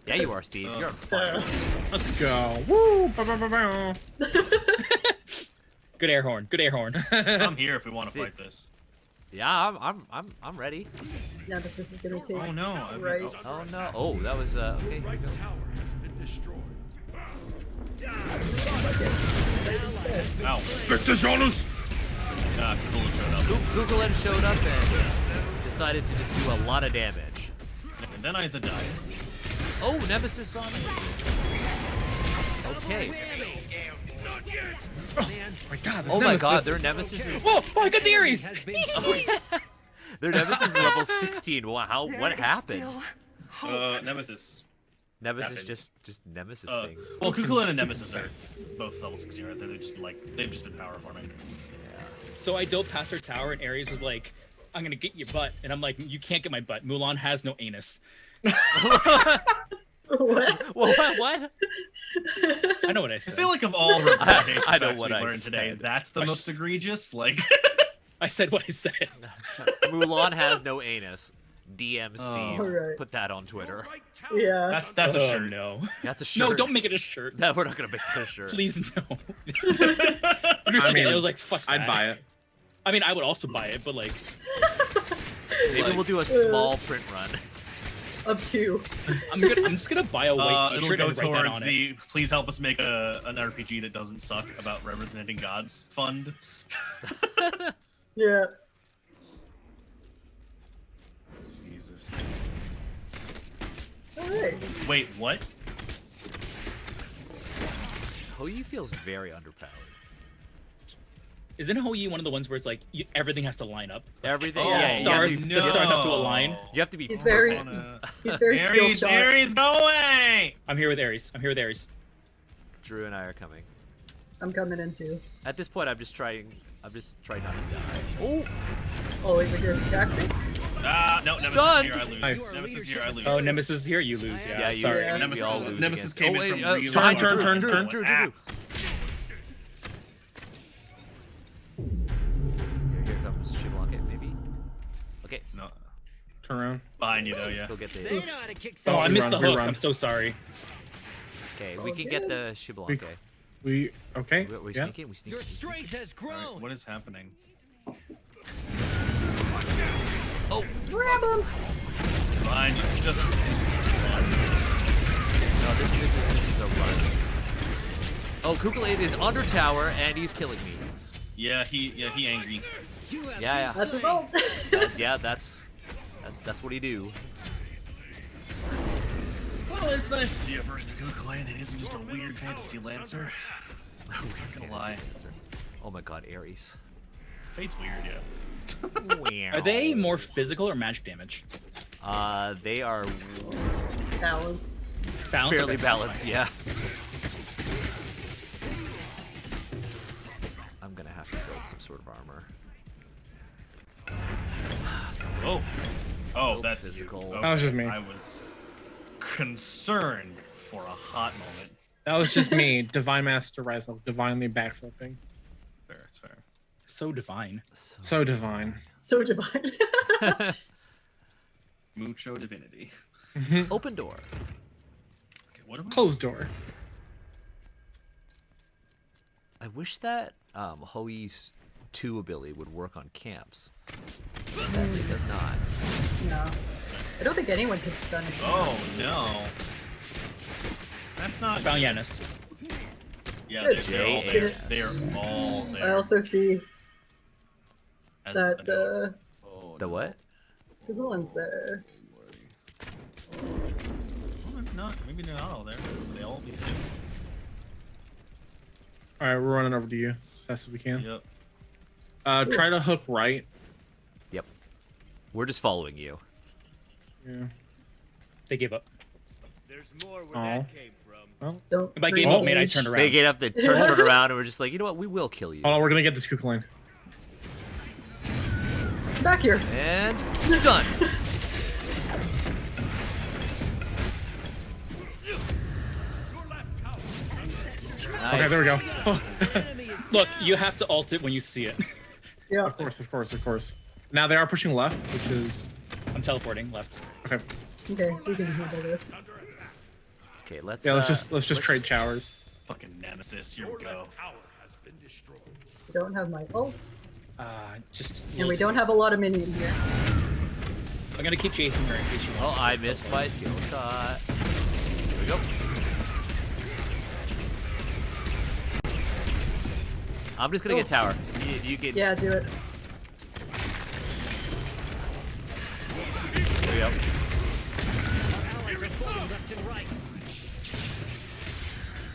yeah, you are, Steve. You're on fire. Let's go. Woo! Bow, bow, bow, bow. Good air horn. Good air horn. I'm here if we want to See. fight this. Yeah, I'm ready. Now this is gonna take. Oh no. I mean, Right. oh, Oh no. Oh, that was okay. Right tower has been destroyed. Instead. Ow. Cthulhu showed up. Google had showed up and decided to just do a lot of damage. And then I had to die. Oh, Nemesis on me. Okay. Man, My god, Oh my God, their Nemesis is Oh, I got the Aries. has been slain. their Nemesis is level 16. Wow, what happened? Nemesis. Nemesis happened. just Nemesis Uh, things. well, Kukula and Nemesis are both level 16 right there. They've just been power farming. So I dove past her tower, and Ares was like, "I'm gonna get your butt," and I'm like, "You can't get my butt. Mulan has no anus." What? What? I know what I I said. feel like of all representation I know facts what we've I learned today, said. that's the I most egregious. Like, I said what I said. Mulan has no anus. DM Steve. Alright. Put that on Twitter. Right tower. Yeah. that's a Oh, shirt. no. That's a shirt. No, don't make it a shirt. No, we're not gonna make that a shirt. Please no. I mean, I was like, "Fuck." I'd that. buy it. I mean, I would also buy it, but like, Maybe we'll do a small print run. Up to. I'm just gonna buy a white It'll T-shirt go and write that towards on it. the please help us make an RPG that doesn't suck about representing gods fund. Yeah. Jesus. Alright. Wait, what? Hoyi feels very underpowered. Isn't Hou Yi one of the ones where it's like everything has to line up? Everything, Oh, yeah, stars- you the stars have to align. have to be He's perfect. very he's very skill Ares, shot. Ares, go away! I'm here with Ares. I'm here with Ares. Drew and I are coming. I'm coming in too. At this point, I'm just trying not to die. Oh, Always a good tactic. No, Nemesis Stunned. here, I lose. Nice. Nemesis here, I lose. Oh, Nemesis is here. You lose. Yeah. yeah, you, Sorry. Yeah. we all lose. Nemesis against- came oh, in wait, from really Turn, far. turn. Drew. Ah. Here comes Shiblanke, maybe. Okay, No, Turn around. behind you though, yeah. let's go get They the. know how to kick Oh, I some missed the Rerun, hook. rerun. I'm so sorry. Okay, we Oh, can good. get the Shiblanke. We okay? We Yeah. sneak in. We sneak. Your in, we sneak strength has Alright, grown. what is happening? Grab him! Fine, it's just in. No, this is a run. Oh, Kukulade is under tower and he's killing me. he angry. You have Yeah, yeah. That's his ult. Yeah, that's what he do. Well, it's nice to see a version of Google that isn't just a weird fantasy lancer. I'm not gonna lie. Oh my God, Ares. Fate's weird, yeah. Are they more physical or magic damage? They are Balance. Balance. fairly Okay. balanced. Yeah. I'm gonna have to build some sort of armor. Oh, Build that's physical. You. That was just me. I was concerned for a hot moment. That was just me. Divine Master Rise up, divinely backflipping. Fair, it's fair. So divine. So divine. So divine. Mucho divinity. Open door. Okay, what am I? Closed door. I wish that Hoi's 2 ability would work on camps. Sadly, it does not. No. I don't think anyone could stun him. Oh no. That's I not. found Yanis. Yeah, Good. they're all J- there. They are all there. I also see As that a- The what? the one's there. Well, maybe they're not all there. They all be soon. All right, we're running over to you as fast as we can. Yep. Try to hook right. Yep. We're just following you. Yeah. They gave up. There's more where Oh. that came from. Don't By bring game up, made I rage. turned They around. get up, they turn around, and we're just like, you know what? We will kill you. Hold on, we're gonna get this Kukulane. Back here. And stun. Your left tower. Okay, there we go. enemy is Look, you have to ult it when you see it. Yeah. Of course. Now they are pushing left, which is I'm teleporting left. okay. Okay, we can handle this. Okay, let's. Yeah, let's just trade showers. Fucking nemesis. Here Your we go. left tower has been destroyed. Don't have my ult, Just. and we don't have a lot of minion here. I'm gonna keep chasing her in case she Oh, wants. I missed my skill shot. Here we go. I'm just gonna get tower. You can. Yeah, do it. There we go. allies are falling left and right.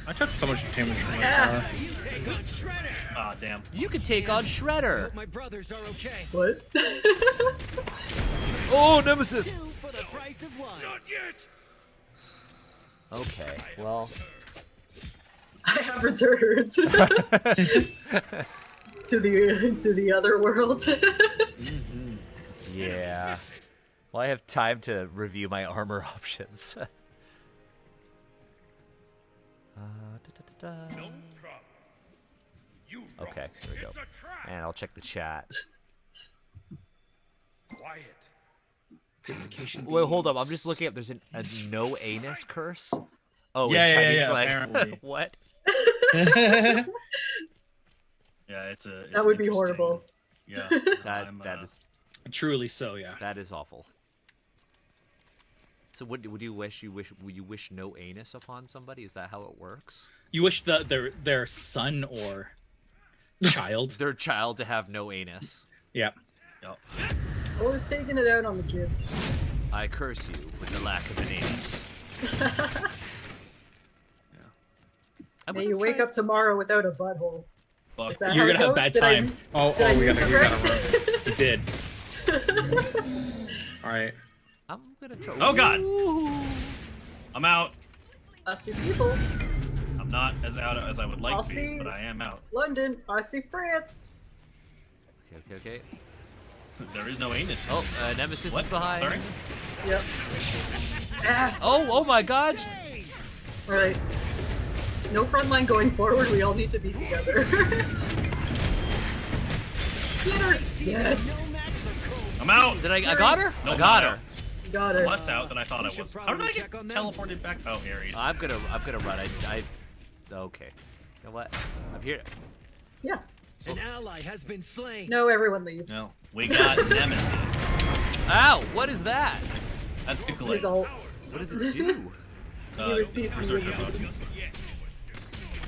I took so much damage from my Ah. tower. You take on Shredder. Ah, damn. You can take on Shredder. My brothers are okay. What? Oh, Nemesis. Two for the price of one. Not yet. Okay, well. I have returned to the other world. Yeah. Well, I have time to review my armor options. Da-da-da-da. No problem. You wrong. Okay, here we go. It's a trap. And I'll check the chat. Quiet. Wait, hold up. I'm just looking up. There's a no anus curse. Oh, Yeah, in yeah, Chinese, yeah, like, apparently. what? Yeah, it's a. It's That would be interesting. horrible. Yeah. That I'm, that is Truly so, yeah. that is awful. So what would you wish? Would you wish no anus upon somebody? Is that how it works? You wish their son or child. Their child to have no anus. Yeah. Yep. Always taking it out on the kids. I curse you with the lack of an anus. I May wouldn't you wake try- up tomorrow without a butthole. Fuck. Is that You're how gonna it have goes? bad Did I- time. Oh, did I we use gotta, it we right? gotta run. You did. All right. I'm gonna try. Oh, God. Ooh. I'm out. I see people. I'm not as out as I would like I'll to be, see. but I am out. London. I see France. Okay. There is no anus. Oh, Nemesis What? is behind. Sorry? Yep. Ah, Oh my God! all right. No front line going forward. We all need to be together. Get her. Yes. I'm out. Did I got her? No, I got not her. out. Got I'm her. less out than I thought I should was. How did probably I get check on them. teleported back? Oh, Ares. I'm gonna run. I okay. You know what? I'm here. Yeah. An ally has been slain. No, everyone leave. No, we got Nemesis. Ow! What is that? That's Nikolai. He's all. What does it do? He was CC'ing. Berserker mode.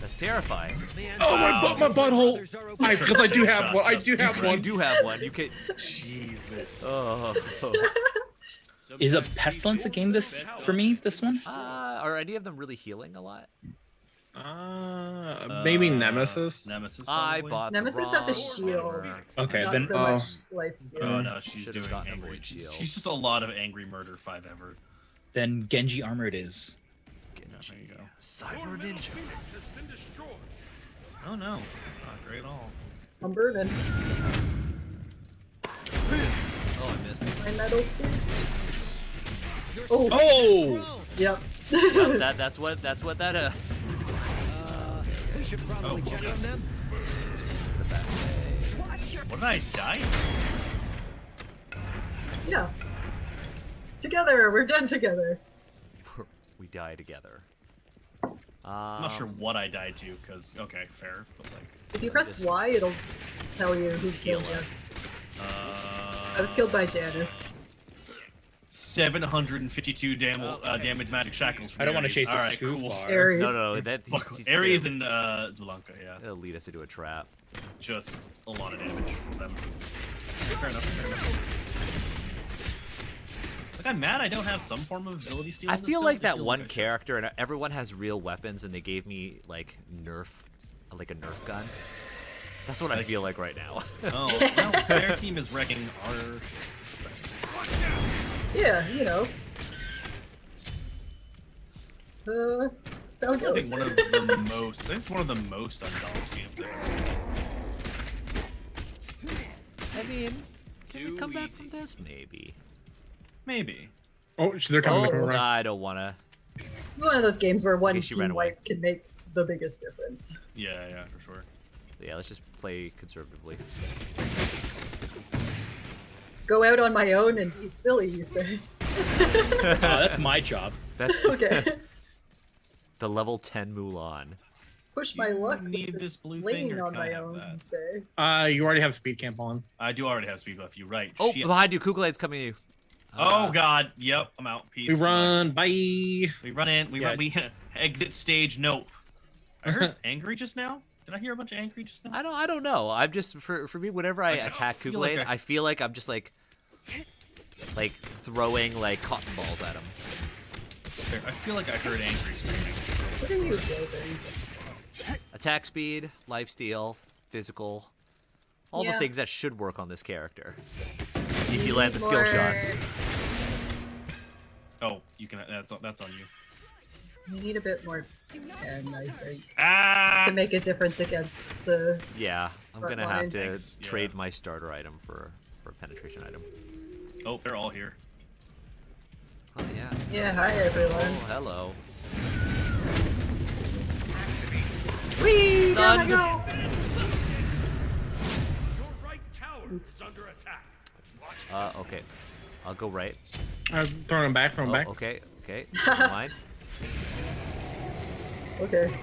That's terrifying. Oh, my butthole. Because I do have one. I do have You one. do have one. You can. Jesus. Oh. Is a pestilence a game this for me? This one? Are any of them really healing a lot? Maybe Nemesis. Nemesis. I Probably. bought. Nemesis the has a wrong shield. armor. Okay, Not then so much lifesteal. Oh no, she's Should've doing gotten a angry. void shield. She's just a lot of angry murder 5 ever. then Genji armor it is. There you go. Cyber Ninja. Phoenix has been destroyed. Oh no, it's not great at all. I'm burning. Oh, I missed. My metal suit. Oh. Oh! Yep. That's what that. We should probably check on them. What did I die? Yeah. Together. We're done together. We die together. I'm not sure what I died to, because, okay, fair, but like, If you press Y, it'll tell you who killed you. I was killed by Janice. 752 damage magic shackles from I don't want to Ares. chase All this right, too cool. far. Ares. No, that he's Ares and Zulanka, yeah. It'll lead us into a trap. Just a lot of damage from them. Fair enough. Like, I'm mad I don't have some form of ability steal. I in this feel build. like It that feels one I should. character, and everyone has real weapons, and they gave me like a Nerf gun. That's what I feel like right now. Oh, well, their team is wrecking our. Yeah, you know. That's how it I think goes. one of the most. I think it's one of the most undolged games ever. I mean, can we come back from this? Maybe. Maybe. Oh, they're coming. Oh. They're coming. I don't wanna. This is one of those games where one guess she ran team away. wipe can make the biggest difference. Yeah, for sure. Yeah, let's just play conservatively. Go out on my own and be silly, you say. Oh, that's my job. That's Okay. the level 10 Mulan. Push my luck need with this this blue sling thing, or on can I my have own, that? you say. You already have speed camp on. I do already have speed buff. You're right. Oh, Shit. behind you, Kukulade's coming to you. Oh god. Yep. I'm out. Peace. We Good luck. run. Bye. We run in. We Yeah. run. We exit stage. Nope. I heard angry just now. Did I hear a bunch of angry just now? I don't know. I'm just for me. Whenever I attack feel Kukulade, like I feel like I'm just like throwing like cotton balls at him. I feel like I heard angry screaming. What are you building? Attack speed, lifesteal, physical, all the Yeah. things that should work on this character. If you land the skill More- shots. Oh, you can. That's on you. You need a bit more pen, I think, Ah. to make a difference against the... Yeah, I'm Front gonna line. have to Thanks, yeah. trade my starter item for a penetration item. Oh, they're all here. Oh yeah. Yeah, hi everyone. Oh hello. Whee! Down I Stunned. go! Your right tower Oops. is under attack. Okay. I'll go right. I'm throwing them back. Throwing Oh, them back. okay. Never mind. Okay, You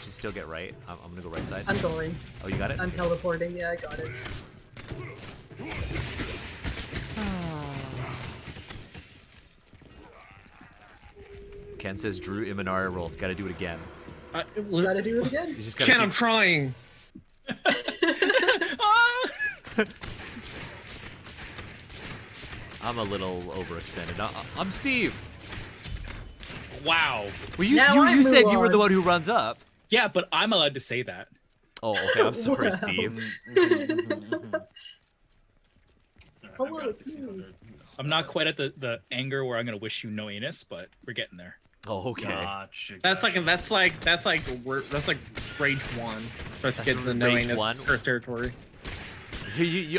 should still get right. I'm gonna go right side. I'm going. Oh, you got it? I'm teleporting. Yeah, I got it. Ken says Drew Imanari rolled. Gotta do it again. Just gotta do it again. You just gotta Ken, I'm trying. I'm a little overextended. I'm Steve. Wow. Well, you Now I'm said you were Mulan. the one who runs up. Yeah, but I'm allowed to say that. Oh, okay. I'm sorry, Wow. Steve. Hello, it's me. I'm not quite at the anger where I'm gonna wish you no anus, but we're getting there. Oh, okay. Gotcha, That's gotcha. like rage 1. Let's get the no rage anus 1? curse territory.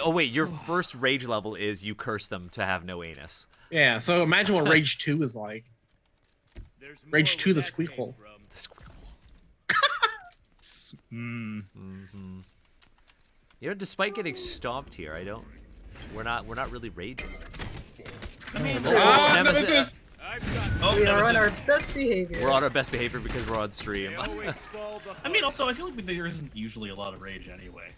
Oh wait, your first rage level is you curse them to have no anus. Yeah, so imagine what rage 2 is like. There's Rage more 2 the where that came squeakquel. from. The squirrel. You know, despite getting stomped here, we're not really raging. I mean, Nemesis. I've got oh, We are on our Nemesis. best behavior. We're on our best behavior because we're on stream. They always fall the I mean, also, I feel like there isn't usually a lot of rage anyway.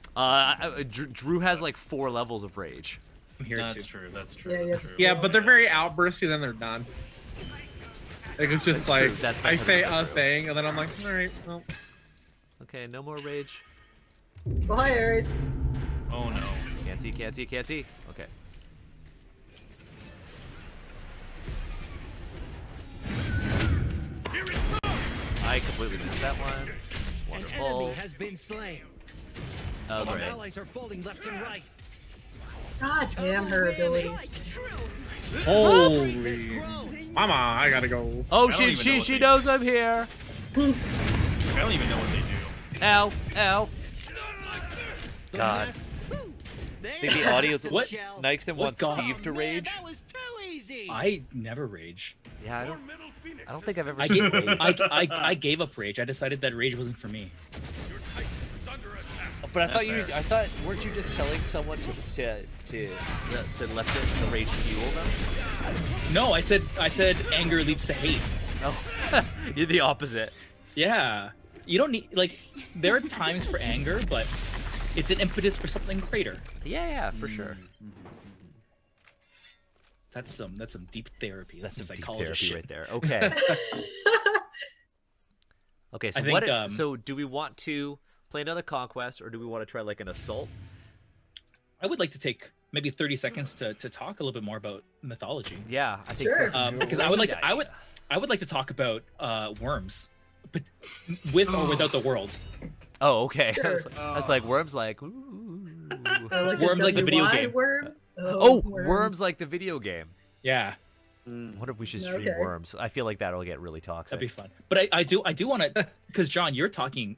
Drew has like 4 levels of rage. I'm here That's too. true. That's true. Yeah, that's yes. true. Yeah, but they're very outbursty, then they're done. Like, it's just That's like, true. That's I say 100% a true. thing, and then I'm like, alright, well. Okay, no more rage. Oh, hi, Aries. Oh no. Can't see. Okay. I completely missed that one. An Wonderful. enemy has been slain. Oh, Our great. allies are falling left and right. God damn her abilities. Holy. Mama, I gotta go. Oh, I don't she even know what she they knows I'm here. I don't even know what they do. Ow, ow. The God. mask- They I think the audience. What? shall- Nixon What wants god? Steve to Man, rage. that was too easy. I never rage. Yeah, I Your don't. middle phoenix I don't think I've ever I seen gave, rage. I gave up rage. I decided that rage wasn't for me. Your titan is under attack. But I That's thought fair. I thought weren't you just telling someone to let the rage fuel them? No, I said anger leads to hate. Oh, you're the opposite. Yeah. You don't need like there are times for anger, but it's an impetus for something greater. Yeah, for sure. That's some deep therapy. That's some deep psychologist therapy shit. right there. Okay. Okay. So I think, so do we want to play another conquest, or do we want to try like an assault? I would like to take maybe 30 seconds to talk a little bit more about mythology. Yeah, I think Sure. that's a Because I would like great to, I would like to talk about worms, but with or without the world. Oh, okay. Sure. I was like worms, like. Ooh. Or like Worms a like the video WY game. Worm? Oh, worms like the video game. Yeah, I wonder if we should stream Okay. worms. I feel like that'll get really toxic. that'd be fun. But I do want to, because John, you're talking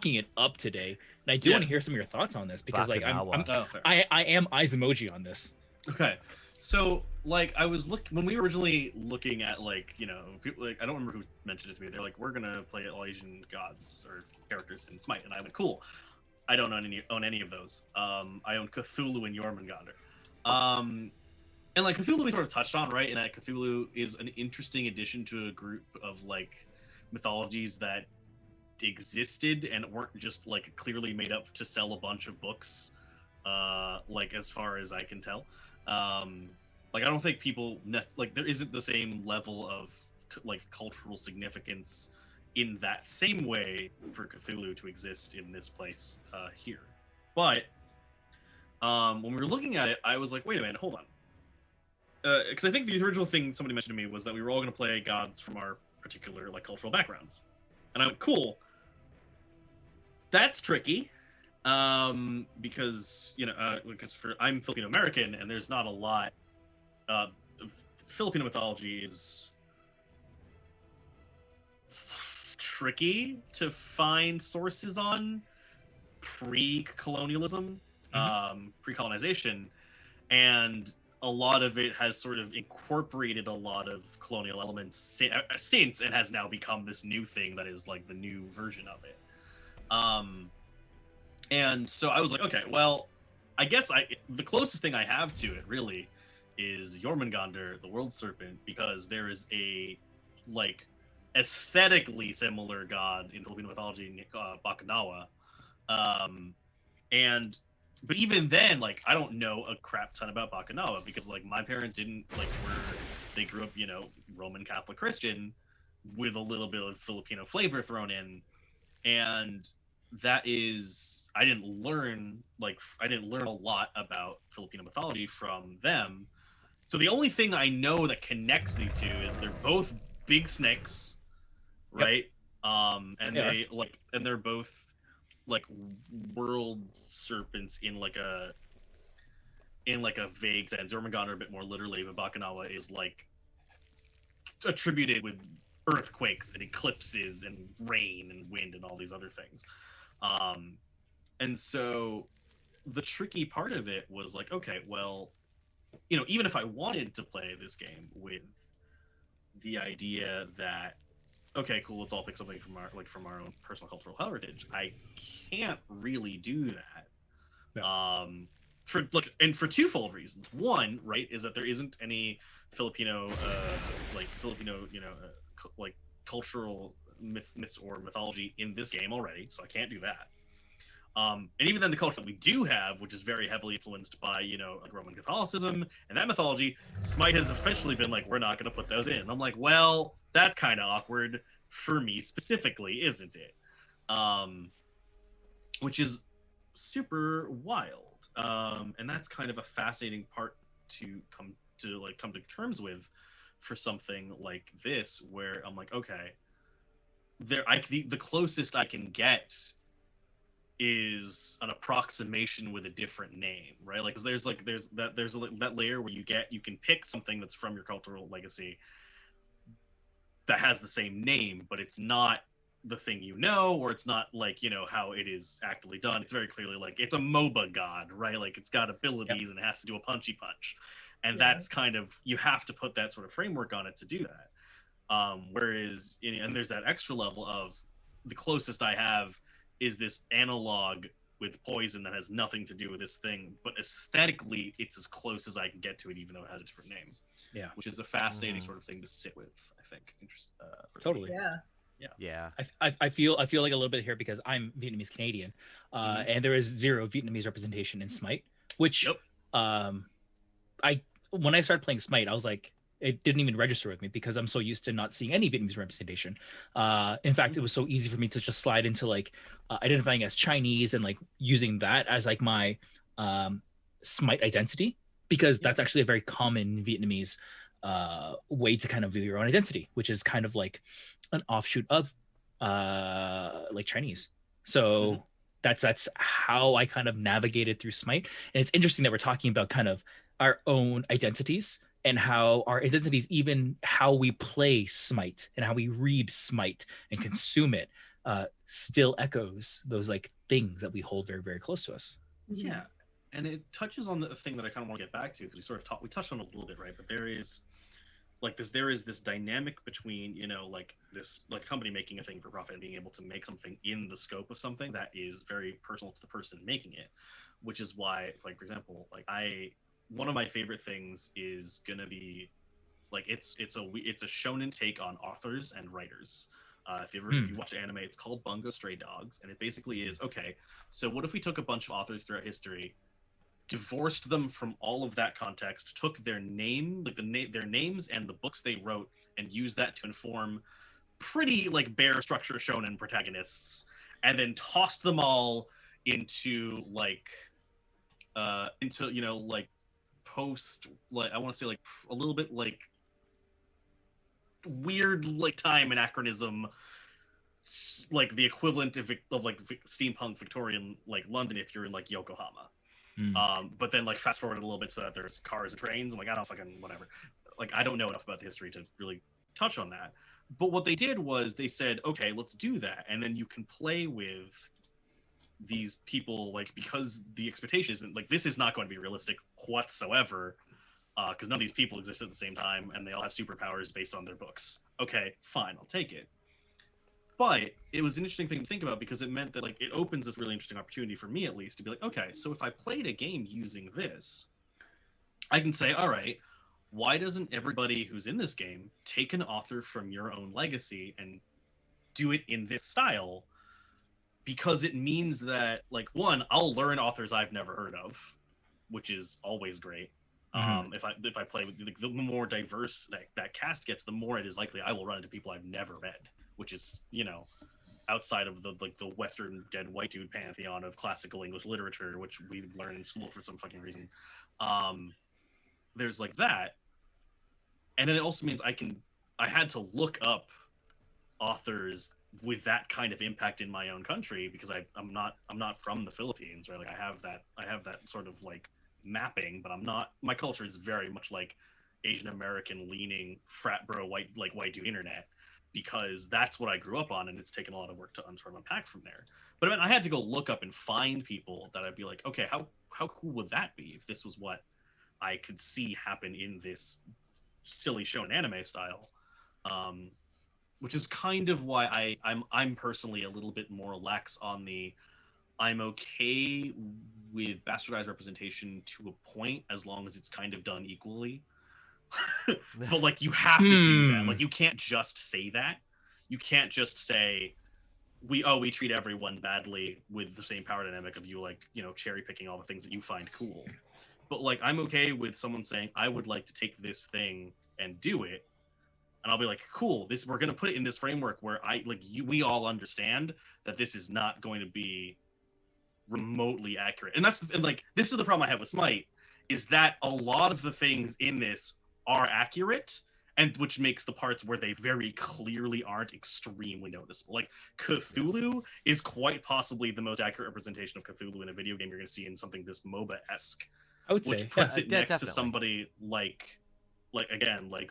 it up today, and I do Yeah. want to hear some of your thoughts on this because like Bakanawa. Oh, fair. I am eyes emoji on this. Okay, so like I was when we were originally looking at like people, like I don't remember who mentioned it to me. They're like, we're gonna play all Asian gods or characters in Smite, and I went, cool. I don't own any of those. I own Cthulhu and Jormungandr. And like Cthulhu we sort of touched on, right? And that Cthulhu is an interesting addition to a group of like mythologies that existed and weren't just like clearly made up to sell a bunch of books. Like as far as I can tell, like I don't think people like there isn't the same level of like cultural significance in that same way for Cthulhu to exist in this place here. But when we were looking at it, I was like, wait a minute, hold on. Because I think the original thing somebody mentioned to me was that we were all going to play gods from our particular like cultural backgrounds. And I went, cool. That's tricky. Because, because I'm Filipino American and there's not a lot. Filipino mythology is tricky to find sources on pre-colonialism, pre-colonization, and a lot of it has sort of incorporated a lot of colonial elements since and has now become this new thing that is like the new version of it. And so I was like, okay, well, I guess the closest thing I have to it really is Jormungandr, the World Serpent, because there is a like aesthetically similar god in Filipino mythology, Bakanawa. But even then, like, I don't know a crap ton about Bakanawa because like my parents didn't like they grew up, Roman Catholic Christian, with a little bit of Filipino flavor thrown in, and that is I didn't learn a lot about Filipino mythology from them. So the only thing I know that connects these two is they're both big snakes, right? And They are. they're both like world serpents in like a vague sense. Ermengarde a bit more literally, but Bakunawa is like attributed with earthquakes and eclipses and rain and wind and all these other things. And so the tricky part of it was like, okay, well, even if I wanted to play this game with the idea that, okay, cool, let's all pick something from our own personal cultural heritage, I can't really do that. No. For twofold reasons. One, right, is that there isn't any Filipino cultural myths or mythology in this game already, so I can't do that. And even then, the culture that we do have, which is very heavily influenced by like Roman Catholicism and that mythology, Smite has officially been like, we're not going to put those in. And I'm like, well, that's kind of awkward for me specifically, isn't it? Which is super wild. And that's kind of a fascinating part to come to terms with for something like this, where I'm like, okay, the closest I can get is an approximation with a different name, right? Like, 'cause there's that layer where you can pick something that's from your cultural legacy that has the same name, but it's not the thing or it's not like how it is actively done. It's very clearly like it's a MOBA god, right? Like it's got abilities and it has to do a punchy punch, and that's kind of, you have to put that sort of framework on it to do that. Whereas and there's that extra level of the closest I have is this analog with poison that has nothing to do with this thing, but aesthetically it's as close as I can get to it, even though it has a different name. Yeah. Which is a fascinating sort of thing to sit with, I think. Totally. Yeah. I feel like a little bit here because I'm Vietnamese Canadian, and there is zero Vietnamese representation in Smite, which when I started playing Smite, I was like, it didn't even register with me because I'm so used to not seeing any Vietnamese representation. In fact, it was so easy for me to just slide into like identifying as Chinese and like using that as like my Smite identity, because that's actually a very common Vietnamese way to kind of view your own identity, which is kind of like an offshoot of like Chinese. So that's how I kind of navigated through Smite. And it's interesting that we're talking about kind of our own identities and how our identities, even how we play Smite and how we read Smite and consume it, still echoes those like things that we hold very, very close to us. Yeah, and it touches on the thing that I kind of want to get back to, because we touched on it a little bit, right? But there is this dynamic between like this like company making a thing for profit and being able to make something in the scope of something that is very personal to the person making it, which is why, like, for example, like one of my favorite things is gonna be like it's a shonen take on authors and writers. If you watch anime, it's called Bungo Stray Dogs, and it basically is, okay, so what if we took a bunch of authors throughout history, divorced them from all of that context, took their name, like their names and the books they wrote, and used that to inform pretty like bare structure shonen protagonists, and then tossed them all into like post, like, I want to say like a little bit like weird like time anachronism, like the equivalent of like steampunk Victorian like London if you're in like Yokohama. But then like fast forward a little bit so that there's cars and trains. I'm like, I don't fucking whatever. Like, I don't know enough about the history to really touch on that. But what they did was they said, okay, let's do that, and then you can play with these people, like, because the expectation isn't like, this is not going to be realistic whatsoever, because none of these people exist at the same time and they all have superpowers based on their books. Okay, fine, I'll take it. But it was an interesting thing to think about, because it meant that like it opens this really interesting opportunity for me, at least, to be like, okay, so if I played a game using this, I can say, all right, why doesn't everybody who's in this game take an author from your own legacy and do it in this style? Because it means that, like, one, I'll learn authors I've never heard of, which is always great. If I play with the more diverse that cast gets, the more it is likely I will run into people I've never met, which is, you know, outside of the Western dead white dude pantheon of classical English literature, which we learn in school for some fucking reason. There's like that, and then it also means I had to look up authors with that kind of impact in my own country, because I'm not from the Philippines, right? Like I have that sort of like mapping, but my culture is very much like Asian American leaning frat bro white dude internet, because that's what I grew up on, and it's taken a lot of work to sort of unpack from there. But I mean, I had to go look up and find people that I'd be like, okay, how cool would that be if this was what I could see happen in this silly shonen anime style, which is kind of why I'm personally a little bit more lax on I'm okay with bastardized representation to a point, as long as it's kind of done equally. But like, you have to do that. Like, you can't just say that. You can't just say we treat everyone badly with the same power dynamic of you, like, you know, cherry picking all the things that you find cool. But like, I'm okay with someone saying, I would like to take this thing and do it, and I'll be like, cool, we're gonna put it in this framework where we all understand that this is not going to be remotely accurate. And this is the problem I have with Smite, is that a lot of the things in this are accurate, and which makes the parts where they very clearly aren't extremely noticeable. Like, Cthulhu is quite possibly the most accurate representation of Cthulhu in a video game you're going to see in something this MOBA-esque. I would Which say, puts it next definitely. to somebody like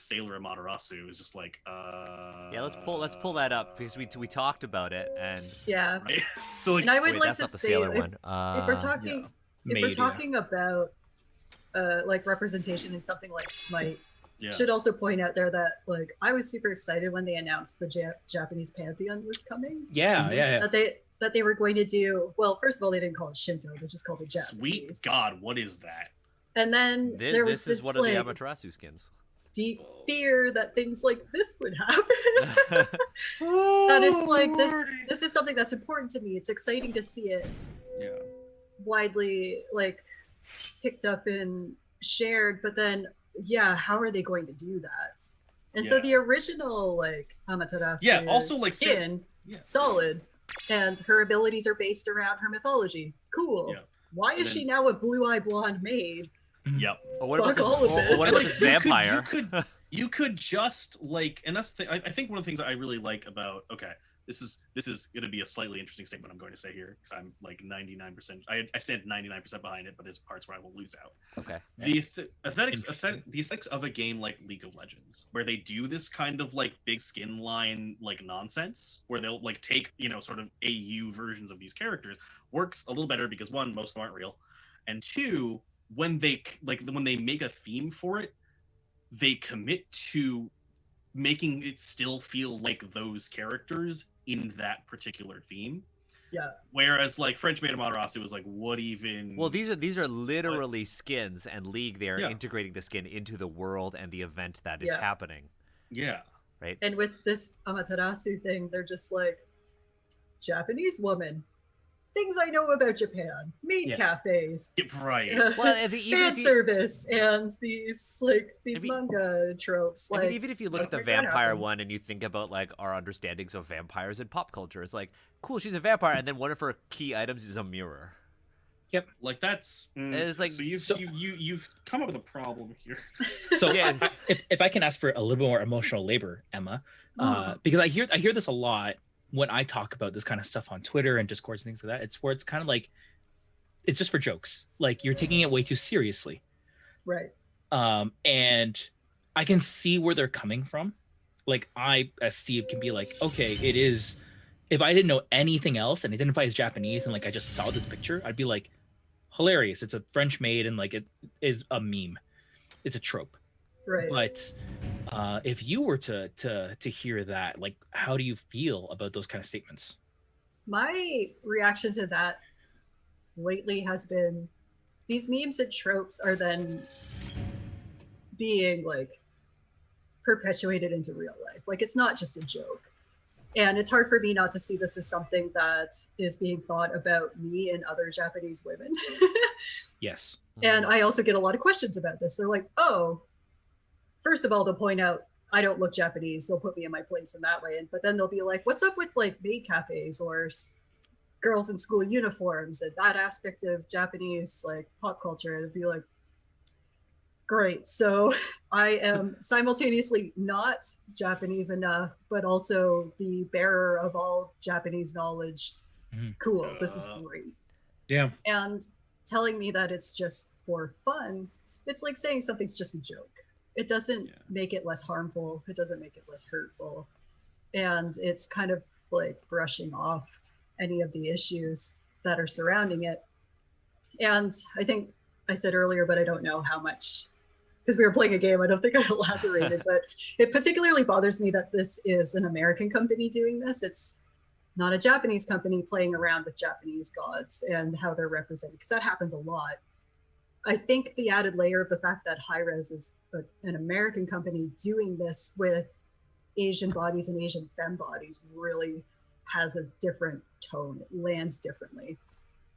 Sailor Amaterasu is just like, Yeah, let's pull that up, because we talked about it, and Yeah. right? So like, And I would wait, like that's to not the say, sailor if, one. if we're talking if we're Maybe. talking about like representation in something like Smite, yeah. should also point out there that like I was super excited when they announced the Japanese pantheon was coming. yeah. That they were going to do, well, first of all, they didn't call it Shinto, they just called it Japanese. Sweet God, what is that? And then there was this is this one of the like Amaterasu skins. deep fear that things like this would happen. And it's like, this is something that's important to me. It's exciting to see it Yeah. widely like picked up and shared, but then how are they going to do that? And so Yeah. the original like Amaterasu Also, like, skin, yeah. solid, and her abilities are based around her mythology. Cool. Yeah. Why is she now a blue-eyed blonde maid? Yep. But what about Fuck all of this. what about this vampire? You could just like, and that's the thing. I think one of the things that I really like about, okay, this is going to be a slightly interesting statement I'm going to say here, because I'm like 99%. I stand 99% behind it, but there's parts where I will lose out. Okay. The aesthetics of a game like League of Legends, where they do this kind of like big skin line like nonsense, where they'll like take, you know, sort of AU versions of these characters, works a little better because, one, most of them aren't real, and two, when they make a theme for it, they commit to making it still feel like those characters in that particular theme. Yeah. Whereas like French Maid Amaterasu was like, what even? Well, these are literally skins, and League, they're Yeah. integrating the skin into the world and the event that is Yeah. happening. Yeah. Right. And with this Amaterasu thing, they're just like, Japanese woman. Things I know about Japan. Maid cafes. Right. Well, fan service and these manga tropes. I mean, even if you look at let's the make that vampire happen. one and you think about like our understandings of vampires in pop culture, it's like, cool, she's a vampire, and then one of her key items is a mirror. Like that's It's like, so you've come up with a problem here. So Yeah. if I can ask for a little bit more emotional labor, Emma, because I hear this a lot when I talk about this kind of stuff on Twitter and discourse and things like that. It's where it's kind of like, it's just for jokes. Like, you're taking it way too seriously. Right. And I can see where they're coming from. Like, I, as Steve, can be like, okay, it is. If I didn't know anything else and identify as Japanese and like I just saw this picture, I'd be like, hilarious. It's a French maid and like it is a meme. It's a trope. Right. But if you were to hear that, like, how do you feel about those kind of statements? My reaction to that lately has been, these memes and tropes are then being like perpetuated into real life. Like, it's not just a joke. And it's hard for me not to see this as something that is being thought about me and other Japanese women. Yes. And I also get a lot of questions about this. They're like, oh, first of all, they'll point out I don't look Japanese. They'll put me in my place in that way. But then they'll be like, what's up with like maid cafes or girls in school uniforms and that aspect of Japanese like pop culture? And it'd be like, great. So I am simultaneously not Japanese enough, but also the bearer of all Japanese knowledge. Cool. This is great. Yeah. And telling me that it's just for fun, it's like saying something's just a joke. It doesn't make it less harmful. It doesn't make it less hurtful. And it's kind of like brushing off any of the issues that are surrounding it. And I think I said earlier, but I don't know how much, because we were playing a game, I don't think I elaborated, but it particularly bothers me that this is an American company doing this. It's not a Japanese company playing around with Japanese gods and how they're represented, because that happens a lot. I think the added layer of the fact that Hi-Rez is an American company doing this with Asian bodies and Asian femme bodies really has a different tone. It lands differently.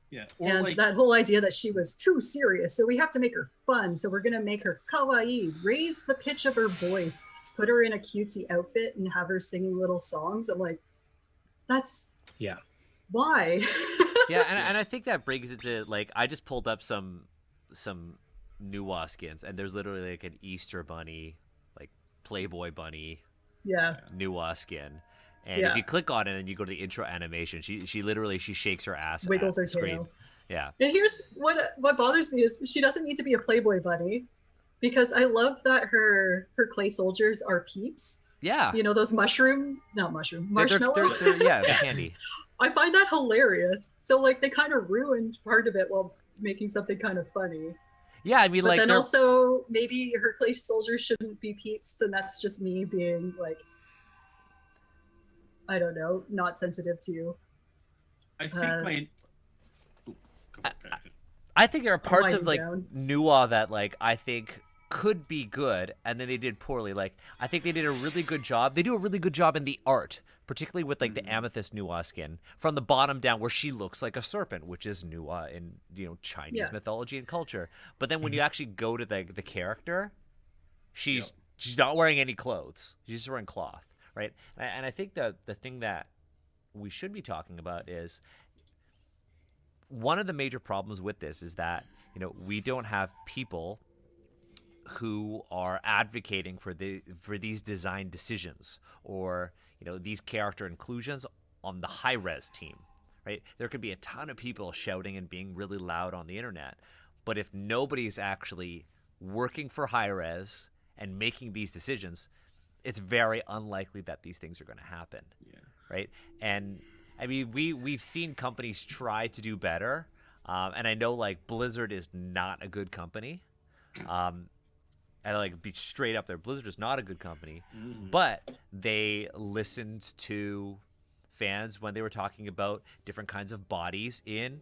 Yeah. And like, that whole idea that she was too serious, so we have to make her fun, so we're going to make her kawaii, raise the pitch of her voice, put her in a cutesy outfit and have her singing little songs. I'm like, that's why. And I think that brings it to, like, I just pulled up some Nuwa skins, and there's literally like an Easter bunny, like Playboy bunny, Nuwa skin. And if you click on it and you go to the intro animation, she literally shakes her ass, wiggles her screen. tail. Yeah. And here's what bothers me is she doesn't need to be a Playboy bunny, because I love that her clay soldiers are peeps. Yeah. You know, those marshmallow. They're candy. I find that hilarious. So like they kind of ruined part of it while making something kind of funny. Yeah, I mean, but then also maybe her clay soldiers shouldn't be peeps, and that's just me being like, I don't know, not sensitive to. I think I think there are parts of like Nuwa that like I think could be good, and then they did poorly. Like I think they did a really good job. They do a really good job in the art, particularly with like the amethyst Nuwa skin from the bottom down, where she looks like a serpent, which is Nuwa in Chinese mythology and culture. But then when you actually go to the character, she's not wearing any clothes. She's just wearing cloth. Right, and I think the thing that we should be talking about is one of the major problems with this is that we don't have people who are advocating for these design decisions or these character inclusions on the Hi-Rez team. Right, there could be a ton of people shouting and being really loud on the internet, but if nobody's actually working for Hi-Rez and making these decisions, it's very unlikely that these things are going to happen. Yeah. Right. And I mean, we've seen companies try to do better. And I know like Blizzard is not a good company. And like be straight up there, Blizzard is not a good company, but they listened to fans when they were talking about different kinds of bodies in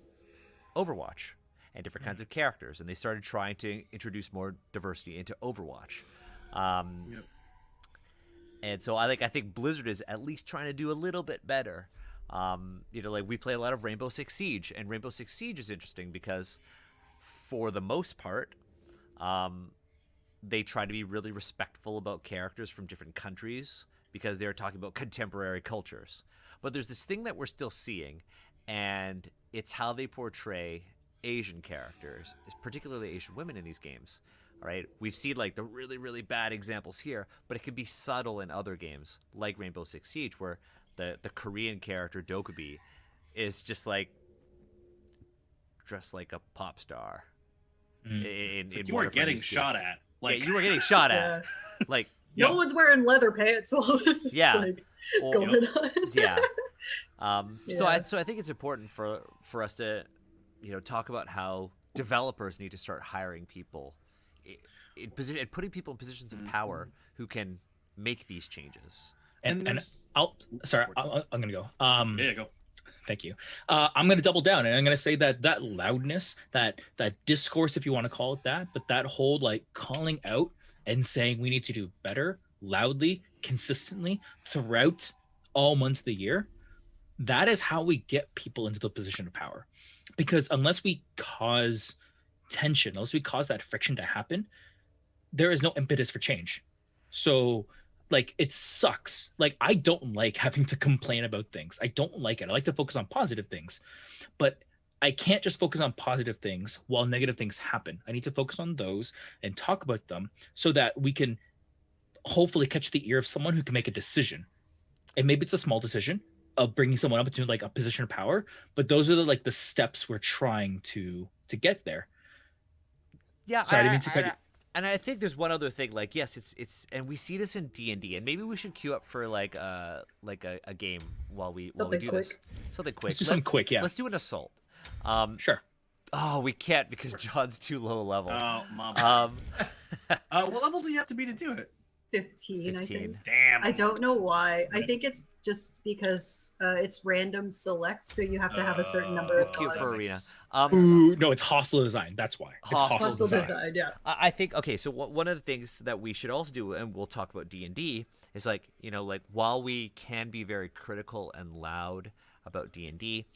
Overwatch and different kinds of characters. And they started trying to introduce more diversity into Overwatch. And so I think Blizzard is at least trying to do a little bit better. Like we play a lot of Rainbow Six Siege, and Rainbow Six Siege is interesting because for the most part, they try to be really respectful about characters from different countries because they're talking about contemporary cultures. But there's this thing that we're still seeing, and it's how they portray Asian characters, particularly Asian women in these games. All right, we've seen like the really, really bad examples here, but it can be subtle in other games like Rainbow Six Siege, where the Korean character Dokubi is just like dressed like a pop star. You were getting shot at. Like you were getting shot at. Like no one's wearing leather pants while this is like going on. So I think it's important for us to talk about how developers need to start hiring people. Putting people in positions of power who can make these changes. And I'm gonna go. Yeah, go. Thank you. I'm gonna double down, and I'm gonna say that loudness, that discourse, if you want to call it that, but that whole like calling out and saying we need to do better, loudly, consistently throughout all months of the year, that is how we get people into the position of power. Because unless we cause tension, unless we cause that friction to happen, there is no impetus for change. So like, it sucks. Like, I don't like having to complain about things. I don't like it. I like to focus on positive things, but I can't just focus on positive things while negative things happen. I need to focus on those and talk about them so that we can hopefully catch the ear of someone who can make a decision. And maybe it's a small decision of bringing someone up into like a position of power, but those are the steps we're trying to get there. Yeah, Sorry, I didn't mean to cut you. And I think there's one other thing. Like, yes, it's, and we see this in D&D, and maybe we should queue up for like a game while we do this. Something quick. Let's do something quick. Yeah. Let's do an assault. Sure. Oh, we can't because John's too low level. Oh, mom. What level do you have to be to do it? 15, I think. Damn. I don't know why. I think it's just because it's random select, so you have to have a certain number of queue for gods. arena. Ooh, no, it's hostile design. That's why. It's Hostile design, yeah. I think, okay, so one of the things that we should also do, and we'll talk about D&D, is like, you know, like while we can be very critical and loud about D&D,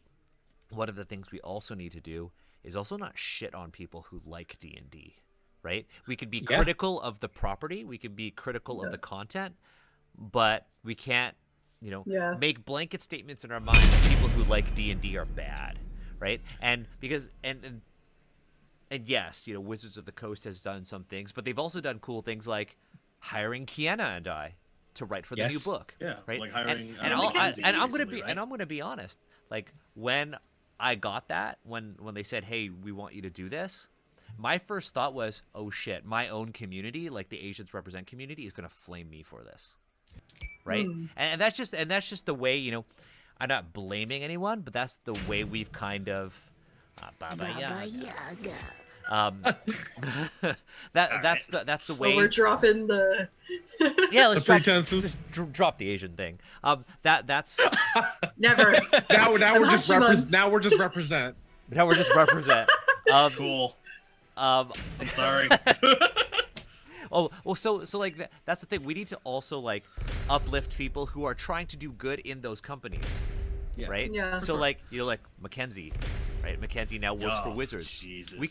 one of the things we also need to do is also not shit on people who like D&D, right? We could be critical of the property, we could be critical of the content, but we can't, you know, make blanket statements in our mind that people who like D&D are bad, right? And because and yes, you know, Wizards of the Coast has done some things, but they've also done cool things like hiring Kiana and I to write for the new book. Yeah, right. like hiring. And I'm gonna be honest. Like when I got that, when they said, "Hey, we want you to do this," my first thought was, "Oh shit, my own community, like the Asians Represent community, is gonna flame me for this." Right. And that's just the way, you know. I'm not blaming anyone, but that's the way we've kind of Baba Yaga. That's the way. Well, we're dropping the let's pretenses. drop the Asian thing. That's never. Now we're just represent. Now we're just represent. Cool. I'm sorry. Oh, well, so like that's the thing. We need to also like uplift people who are trying to do good in those companies, right? Yeah. So like, you know, like Mackenzie, right? Mackenzie now works for Wizards. Jesus, we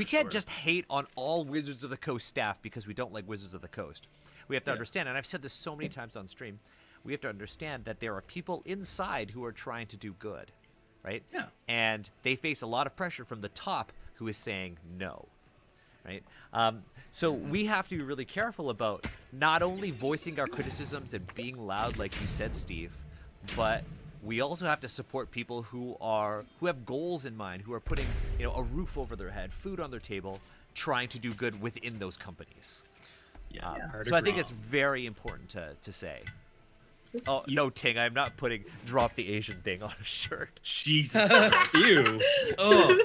can't just hate on all Wizards of the Coast staff because we don't like Wizards of the Coast. We have to understand, and I've said this so many times on stream, we have to understand that there are people inside who are trying to do good, right? Yeah. And they face a lot of pressure from the top who is saying no. Right. So we have to be really careful about not only voicing our criticisms and being loud, like you said, Steve, but we also have to support people who have goals in mind, who are putting, you know, a roof over their head, food on their table, trying to do good within those companies. So I think it's very important to say. Oh no, Ting! I'm not putting "drop the Asian" thing on a shirt. Jesus Christ. Ew. Oh.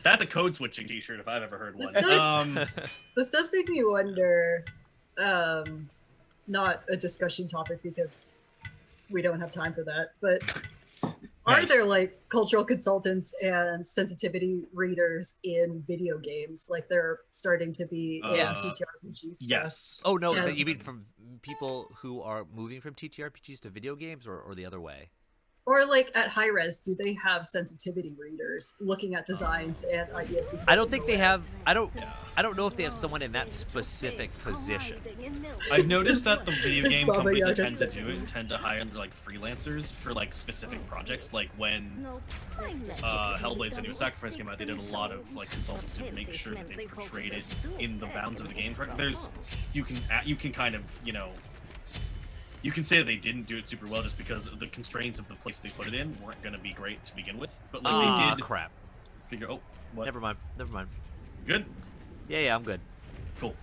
That's a code switching T-shirt if I've ever heard one. This does make me wonder. Not a discussion topic because we don't have time for that. But are there like cultural consultants and sensitivity readers in video games? Like they're starting to be in TTRPGs. Yes. Oh no, you mean from people who are moving from TTRPGs to video games, or the other way? Or like at high res, do they have sensitivity readers looking at designs and ideas? I don't think they have. I don't know if they have someone in that specific position. I've noticed that the video game companies that tend to do it tend to hire like freelancers for like specific projects. Like when Hellblade: Senua's Sacrifice came out, they did a lot of like consulting to make sure that they portrayed it in the bounds of the game. You can kind of, you know. You can say that they didn't do it super well just because the constraints of the place they put it in weren't going to be great to begin with. But like they did crap. Figure. Oh, what? Never mind. Good. Yeah, I'm good. Cool.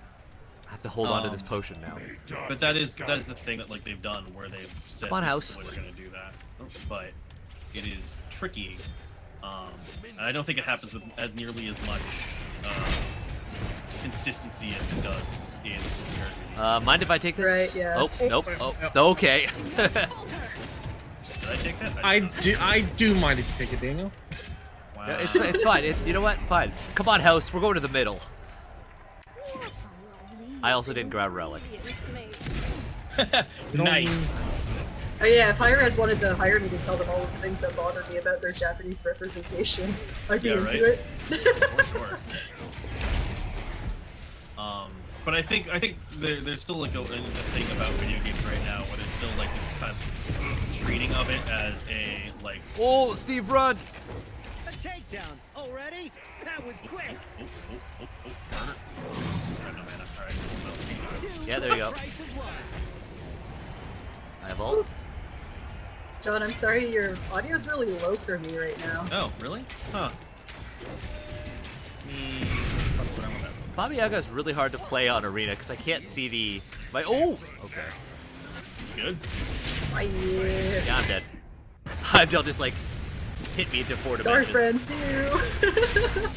I have to hold on to this potion now. But that is the thing that like they've done where they've said this is the way we're going to do that. But it is tricky, and I don't think it happens with as nearly as much consistency as it does in mind if I take this? Right, yeah. Oh, nope. Oh, okay. Did I take that? I do mind if you take it, Daniel. Wow. Yeah, it's fine. You know what? Fine. Come on, house. We're going to the middle. I also didn't grab relic. Nice. Oh yeah, if Hi-Rez wanted to hire me to tell them all of the things that bother me about their Japanese representation, I'd be Yeah, into right? it. For sure. But I think there's still like a thing about video games right now where there's still like this kind of treating of it as a like. Oh, Steve, run! A takedown already? That was quick. Murder. No mana. All right. Well, peace. Yeah, there you go. Price is right. I have ult. John, I'm sorry, your audio's really low for me right now. Oh, really? Huh. That's what I want. Baba Yaga is really hard to play on Arena because I can't see my. Oh, okay. Good. Oh, yeah. Yeah, I'm dead. Heimdall just like hit me into 4 Sorry, dimensions. friends, see you.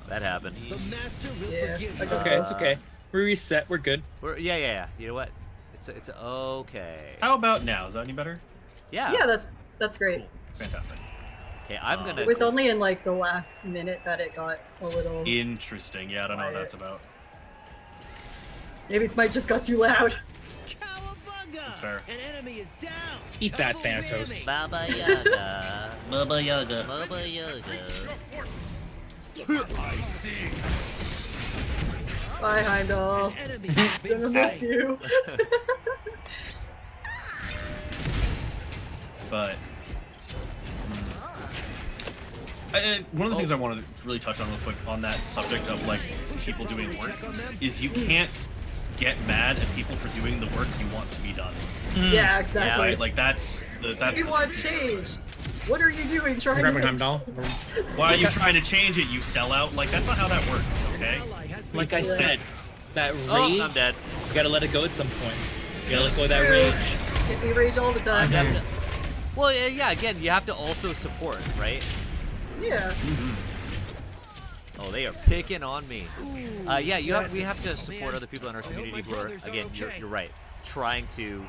That happened. The master will Yeah, forgive I you. got Okay, it's okay. We reset. We're good. Yeah. You know what? It's okay. How about now? Is that any better? Yeah. Yeah, that's great. Cool. Fantastic. Okay, I'm gonna. It was only in like the last minute that it got a little. Interesting. Yeah, I don't know what that's about. Maybe Smite just got too loud. Cowabunga! That's fair. An enemy is down. Eat that, Double Thanatos. whammy. Baba Yaga. Baba Yaga. Baba Yaga. I see. Bye, Heimdall. An enemy has been Gonna miss you. But one of the things I wanted to really touch on real quick on that subject of like people doing work is you can't get mad at people for doing the work you want to be done. Yeah, exactly. Right? Like that's You the want truth. change. What are you doing trying Grabbing to Heimdall. Why are you trying to change it, you sellout? Like that's not how that works, okay? ally has been Like I said, that Oh, rage, I'm dead. you gotta let it go at some point. You gotta let go of that rage. Get me rage all the time. Well, yeah. Again, you have to also support, right? Yeah. Oh, they are picking on me. Yeah, we have to support other people in our community who are, again, you're right, trying to.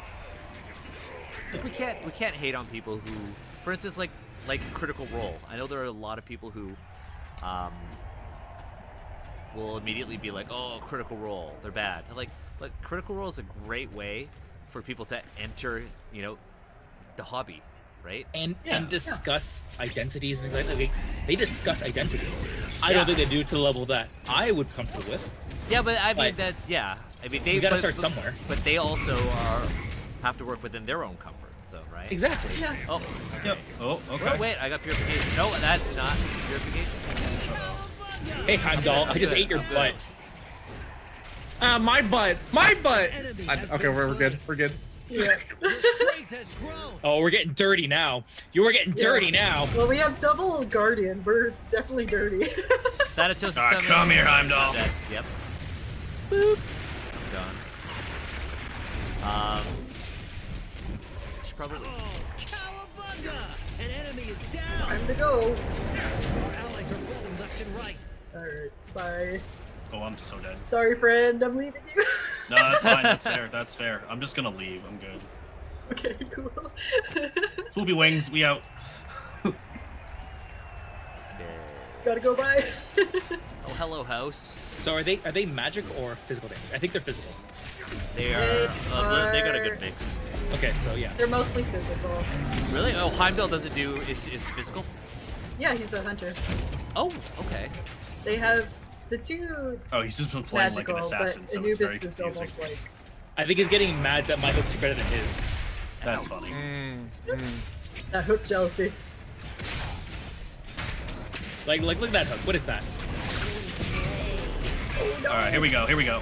Like we can't hate on people who, for instance, like Critical Role. I know there are a lot of people who, will immediately be like, oh, Critical Role, they're bad. And like Critical Role is a great way for people to enter, the hobby, right? And Yeah. and discuss identities and things like that. Like, they discuss identities. I don't think they do it to the level that I would comfortable with. Yeah, but I mean Like, that. Yeah, I mean they. you gotta but- start but- somewhere. But they also have to work within their own comfort. So right. Exactly. Yeah. Oh. Yep. Oh, okay. Oh, wait, I got purification. No, that's not purification. Hey, Heimdall, I just good, ate your I'm good. butt. My butt. My butt. Enemy I, has okay, been we're good. slain. We're good. Yeah. Your strength has grown. Oh, we're getting dirty now. You were getting dirty now. Well, we have double Guardian. We're definitely dirty. Thanatos is coming. Come here, Heimdall. Dead. Yep. Boop. Done. Should probably. Cowabunga! An enemy is down. Time to go. Our allies are falling left and right. Alright, bye. Oh, I'm so dead. Sorry, friend. I'm leaving you. No, that's fine. That's fair. That's fair. I'm just gonna leave. I'm good. Okay, cool. Swoopy wings. We out. Okay. Gotta go by. Oh, hello, house. So are they magic or physical damage? I think they're physical. They They got a are- good mix. Okay, so yeah. They're mostly physical. Really? Oh, Heimdall doesn't do is physical. Yeah, he's a hunter. Oh, okay. They have the two Oh, he's just been playing magical, like an assassin, but so it's very Anubis is confusing. almost like I think he's getting mad that my hooks are better than his. That's funny. that hook jealousy. Like look at that hook. What is that? All right, here we go. Here we go.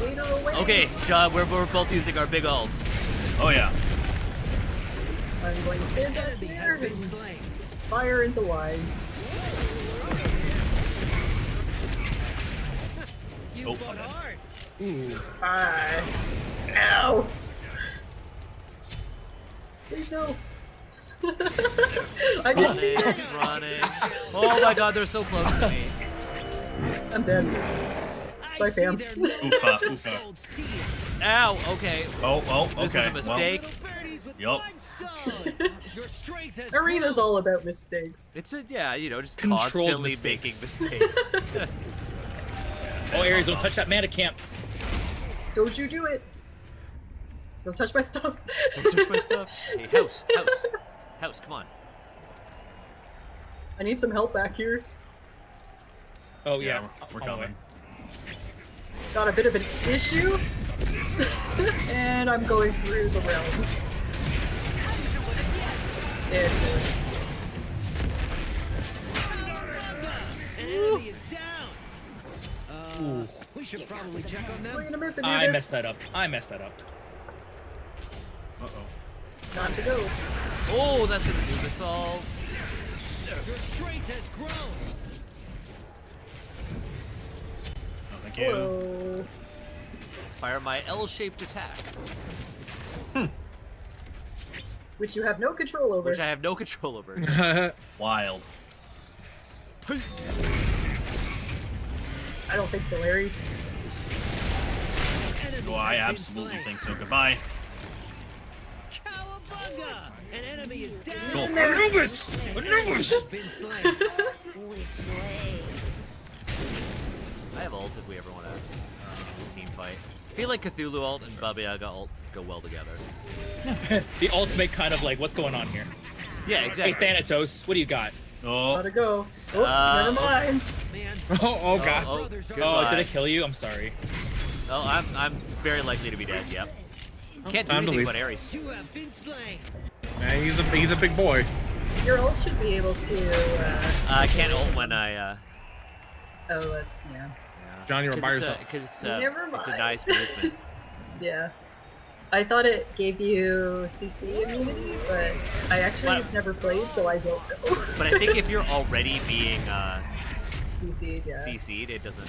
Lead her away. Okay, John, we're both using our big ults. Oh yeah. I'm going to stand back Enemy here has been and slain. fire into line. You Oh, fought I'm dead. hard. Bye. Ow. Please no. I didn't mean Running, it. running. Oh my God, they're so close to me. I'm dead. I Bye, see fam. their no Oofa, oofa. cold steel. Ow. Okay. Oh, This okay. was a mistake. Little birdies with Yup. limestone. Your strength has Arena's grown. all about mistakes. It's just Controlled constantly mistakes. making mistakes. Oh, Ares, don't touch that mana camp. Don't you do it. Don't touch my stuff. Don't touch my stuff. Hey, house, come on. I need some help back here. Oh yeah, we're on the way. coming. Got a bit of an issue. And I'm going through the realms. Excellent. An enemy is down. We should probably check on them. We're gonna miss it. I messed that up. Uh-oh. Time to go. Oh, that's gonna do this all. Your strength has grown. Oh, thank you. Whoa. Fire my L-shaped attack, Which you have no control over. which I have no control over. Wild. I don't think so, Ares. Oh, I absolutely think so. Goodbye. Cowabunga! An enemy is down. Cool. Has been slain. I have ult if we ever want to team fight. I feel like Cthulhu ult and Baba Yaga ult go well together. The ultimate kind of like, what's going on here? Yeah, Hey exactly. Thanatos, what do you got? Oh, Gotta go. Oops, never mind. Man, Oh god. Oh, brothers are goodbye. Oh, did it kill you? I'm sorry. Oh, I'm very likely to be dead. Yep. Can't do Time to anything leave. but Ares. You have been slain. Man, he's a big boy. Your ult should be able to, I can't ult when I. yeah. John, you're by yourself. Because it's Never it's a mind. nice movement. Yeah. I thought it gave you CC immunity, but I actually What? never played, so I don't know. But I think if you're already being CC'd, yeah. CC'd, it doesn't.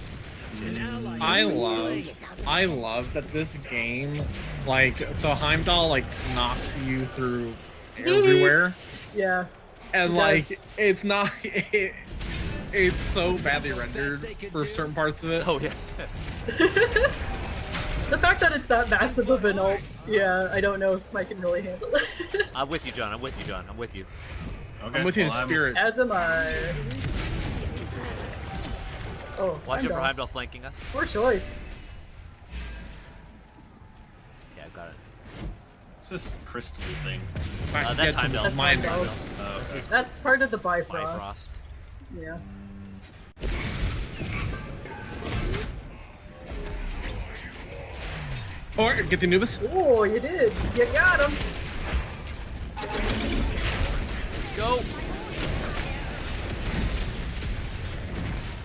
An ally I has been love, slain. I love that this game, like, so Heimdall like knocks you through everywhere, Yeah. and It like does. it's not, it's so badly rendered for certain parts of it. Oh yeah. The fact that it's that massive of an ult, yeah, I don't know if Smite can really handle it. I'm with you, John. I'm with you, John. I'm with you. okay. I'm with you in well, spirit. As am I. Oh, Watch out for Heimdall. Heimdall flanking us. Poor choice. Yeah, got it. What's this crystal thing? Back that's to Heimdall. That's mine. Heimdall's. Okay. That's part of the Bifrost. Bifrost. Yeah. Or get the Anubis. Oh, you did. You got him. Go.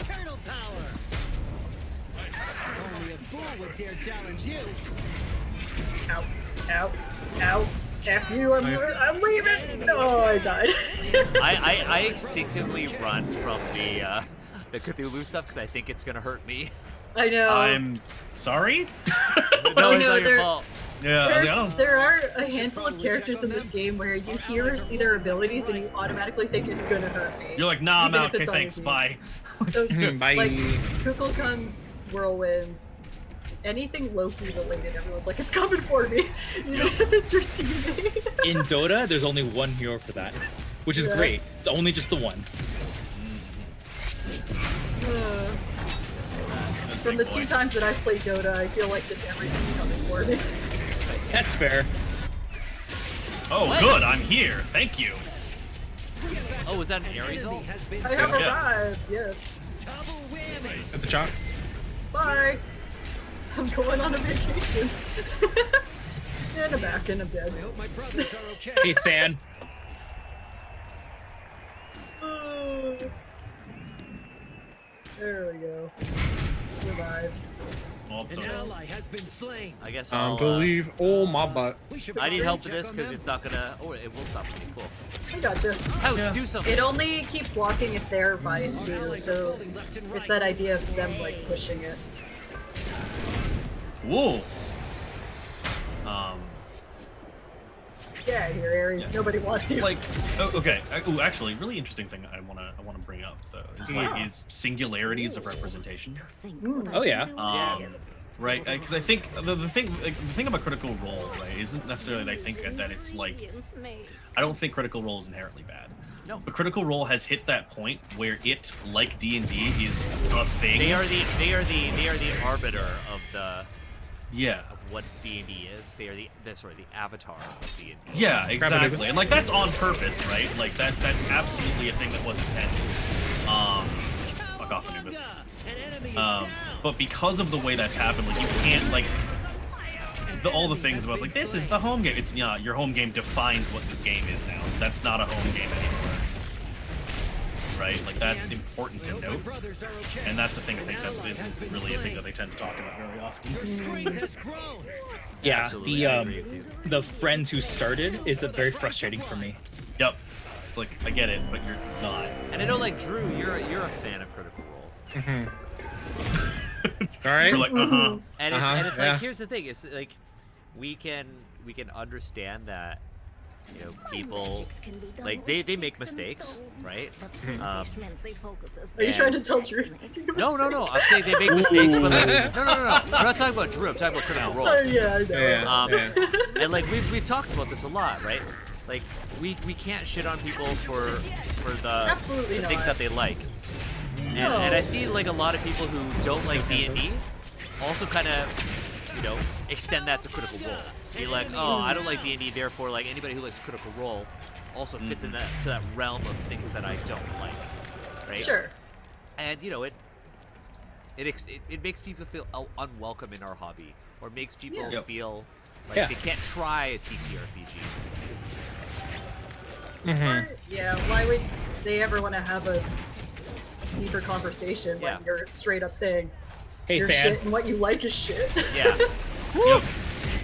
Eternal power. Only a fool would dare challenge you. Ow. Ow. Ow. F you, Nice. I'm leaving! Oh, I died. I instinctively run from the Cthulhu stuff because I think it's gonna hurt me. I know. I'm sorry. No, it's no, not your they're- fault. Yeah. I was like, There are a handful of characters in this game where you hear or see their abilities and you automatically think it's gonna hurt me. You're like, nah, I'm Even out. if it's Okay, on thanks. your Bye. So, Bye. like, Kukulkan's whirlwinds, anything Loki related, everyone's like, it's coming for me, even if it's your teammate. In Dota, there's only one hero for that, which is Yeah. great. It's only just the one. From the 2 times that I've played Dota, I feel like just everything's coming for me. That's fair. Oh, good. I'm here. Thank you. Oh, is that an Ares Enemy ult? has been I have Yeah. arrived, yes. double whammy. At the chalk. Bye! I'm going on a vacation. And I'm back and I'm dead. I hope my brothers are okay. Hey, fan. There we go. Survived. Oh, An sorry. ally has been slain. I guess Time I'll. to leave. Oh my butt. We should I need probably help with check this on because them. it's not gonna. Oh, it will stop me. Cool. I gotcha. House, do something. It only keeps walking if they're by it too, Allies are so falling left and it's right. that idea of them like pushing it. Whoa. Get out of here, Ares. Yeah. Nobody wants you. Like, oh, okay. Oh, actually, really interesting thing I wanna bring up though is like is singularities of representation. Oh yeah. Right, because I think the thing about Critical Role, right, isn't necessarily that I think that it's like I don't think Critical Role is inherently bad. No. But Critical Role has hit that point where it, like D&D, is a thing. They are the arbiter of the Yeah. of what D&D is. They are the avatar of D&D. Yeah, exactly. And like that's on purpose, right? Like that's absolutely a thing that was intended. Fuck off, Anubis. But because of the way that's happened, like you can't like all the things about like this is the home game. It's not. Your home game defines what this game is now. That's not a home game anymore. Right? Like that's important to note. And that's the thing I think that isn't really a thing that they tend to talk about very often. Yeah, Absolutely, I agree with you. the friends who started is very frustrating for me. Yep. Like I get it, but you're not. And I know, like Drew, you're a fan of Critical Role. All right. You're like, And it's yeah. like, here's the thing: it's like we can understand that, you know, people like they make mistakes, right? Are you trying to tell Drew? No. I'm saying they make mistakes, but like, no. I'm not talking about Drew. I'm talking about Critical Role. Yeah, I know. Yeah. And like we've talked about this a lot, right? Like we can't shit on people for the Absolutely things not. that they like. And I see like a lot of people who don't like D&D also kind of, you know, extend that to Critical Role. Be like, oh, I don't like D&D, therefore like anybody who likes Critical Role also fits in that realm of things that I don't like, right? Sure. And you know it makes people feel unwelcome in our hobby, or makes people Yeah. Yep. feel like Yeah. they can't try a TTRPG. Yeah, why would they ever want to have a deeper conversation when Yeah. you're straight up saying Hey, your fan. shit and what you like is shit? Yeah. Yep.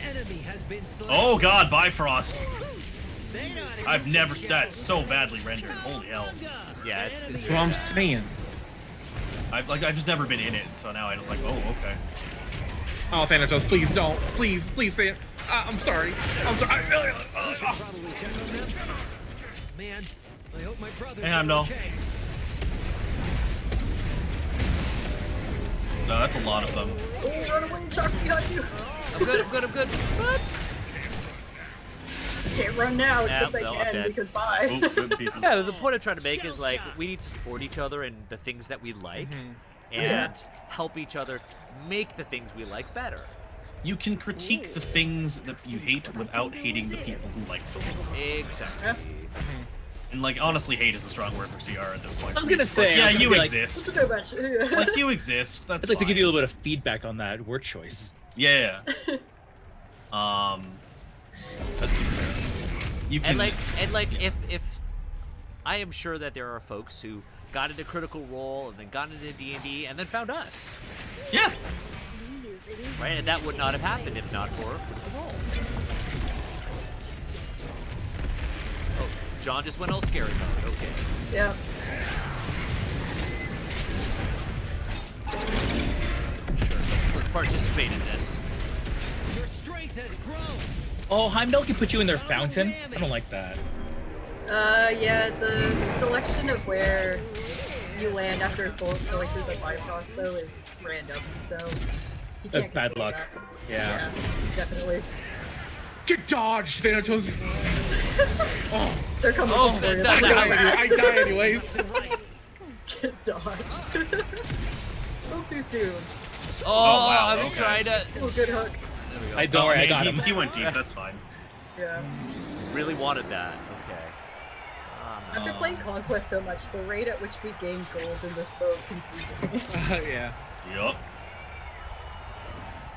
Enemy has been slain. Oh god, Bifrost. They know how to I've get never. the That's show. so badly rendered. Holy hell. Yeah, it's That's what I'm saying. I've just never been in it, so now I was like, oh, okay. Oh, Thanatos, please don't. Please say it. I'm sorry. I'm sorry. Probably check on them. Man, I hope my brothers Hang on, are no. okay. No, that's a lot of them. Oh, run away, Shark's behind you. I'm good. What? I can't run now, Yeah, except no, I I'm can dead. because bye. Oh, good pieces. Yeah, the point I'm trying to make is like we need to support each other in the things that we like, and help each other make the things we like better. You can critique the things that you hate without hating the people who like them. Exactly. And like, honestly, hate is a strong word for CR at this point. I was gonna say, yeah, I was gonna you be like- exist. Let's go back to- Like, you exist. That's I'd like to give fine. you a little bit of feedback on that word choice. Yeah. That's super fair. You can. And like if I am sure that there are folks who got into Critical Role and then got into D&D and then found us, Yeah. right? And that would not have happened if not for Critical Role. Oh, John just went all scary mode. Okay. Yeah. Sure. Let's participate in this. Your strength has grown. Oh, Heimdall can put you in their fountain. I don't like that. Yeah, the selection of where you land after going through the Bifrost, though, is random, so you can't Bad control luck. that. Yeah. Yeah, definitely. Get dodged, Thanatos. They're coming Oh, for you. that- They're that- going I fast. die anyways. Get dodged. Spoke too soon. Oh, wow, I'm okay. trying to. Oh, good hook. I don't worry, I he- got he, him. He went deep. That's fine. Yeah. Really wanted that. Okay. After playing Conquest so much, the rate at which we gain gold in this mode confuses me. Yeah. Yup.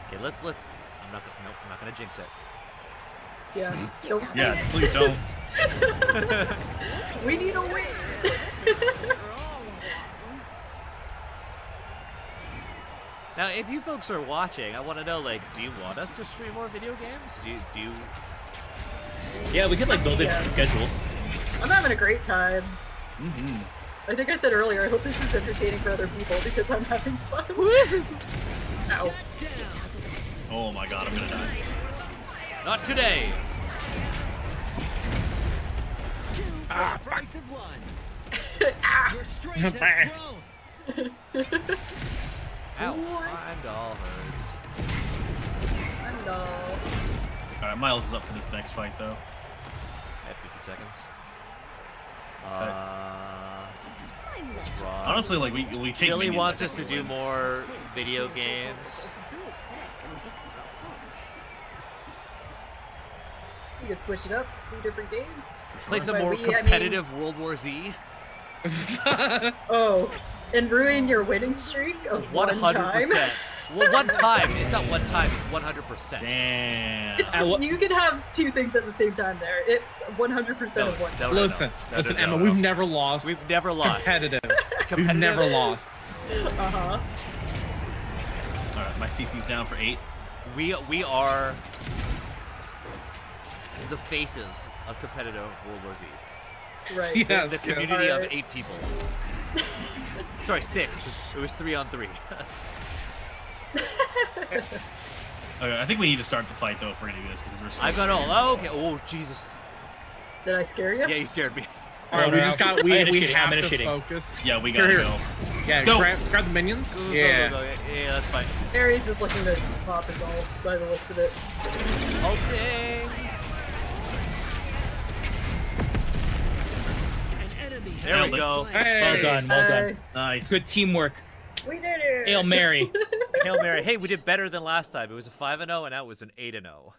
Okay, let's. I'm not gonna jinx it. Yeah. Don't say Yeah. Please don't. it. We need a win. Now, if you folks are watching, I want to know, like, do you want us to stream more video games? Do you? Yeah, we could like build it Yeah. schedule. I'm having a great time. Mm-hmm. I think I said earlier, I hope this is entertaining for other people because I'm having fun. Ow. Oh my god, I'm gonna die. Not today. The price of one. Your strength has grown. Ow. What? Heimdall hurts. I'm no. Alright, Miles is up for this next fight, though. I have 50 seconds. Ron. Honestly, like, we take Chili minions, wants I us to think we do win. more video games. You can switch it up, do different games. Play some By more we, I mean- competitive World War Z. Oh, and ruin your winning streak of one 100%. time. Well, one time. It's not one time. It's 100%. Damn. You can have two things at the same time there. It's 100% of one. No, Listen, Emma, we've never lost. We've never lost. Competitive. We've never lost. Uh-huh. All right, my CC's down for 8. We are the faces of competitive World War Z. Right. Yeah. The community of Alright. 8 people. Sorry, 6. It was 3-on-3. Okay, I think we need to start the fight though if we're gonna do this because we're. I've got all. Oh, okay. Oh, Jesus. Did I scare you? Yeah, you scared me. All right, we just got. We I'm have to initiating. focus. Yeah, we gotta Here. go. Yeah, Go. grab the minions. Go, go, Yeah. go, go. Yeah, that's fine. Ares is looking to pop us all by the looks of it. Ulting. An enemy has There we been go. slain. Hey. Well done, well done. Nice. Good teamwork. We did it! Hail Mary. Hail Mary. Hey, we did better than last time. It was a 5-0, and now it was an 8-0.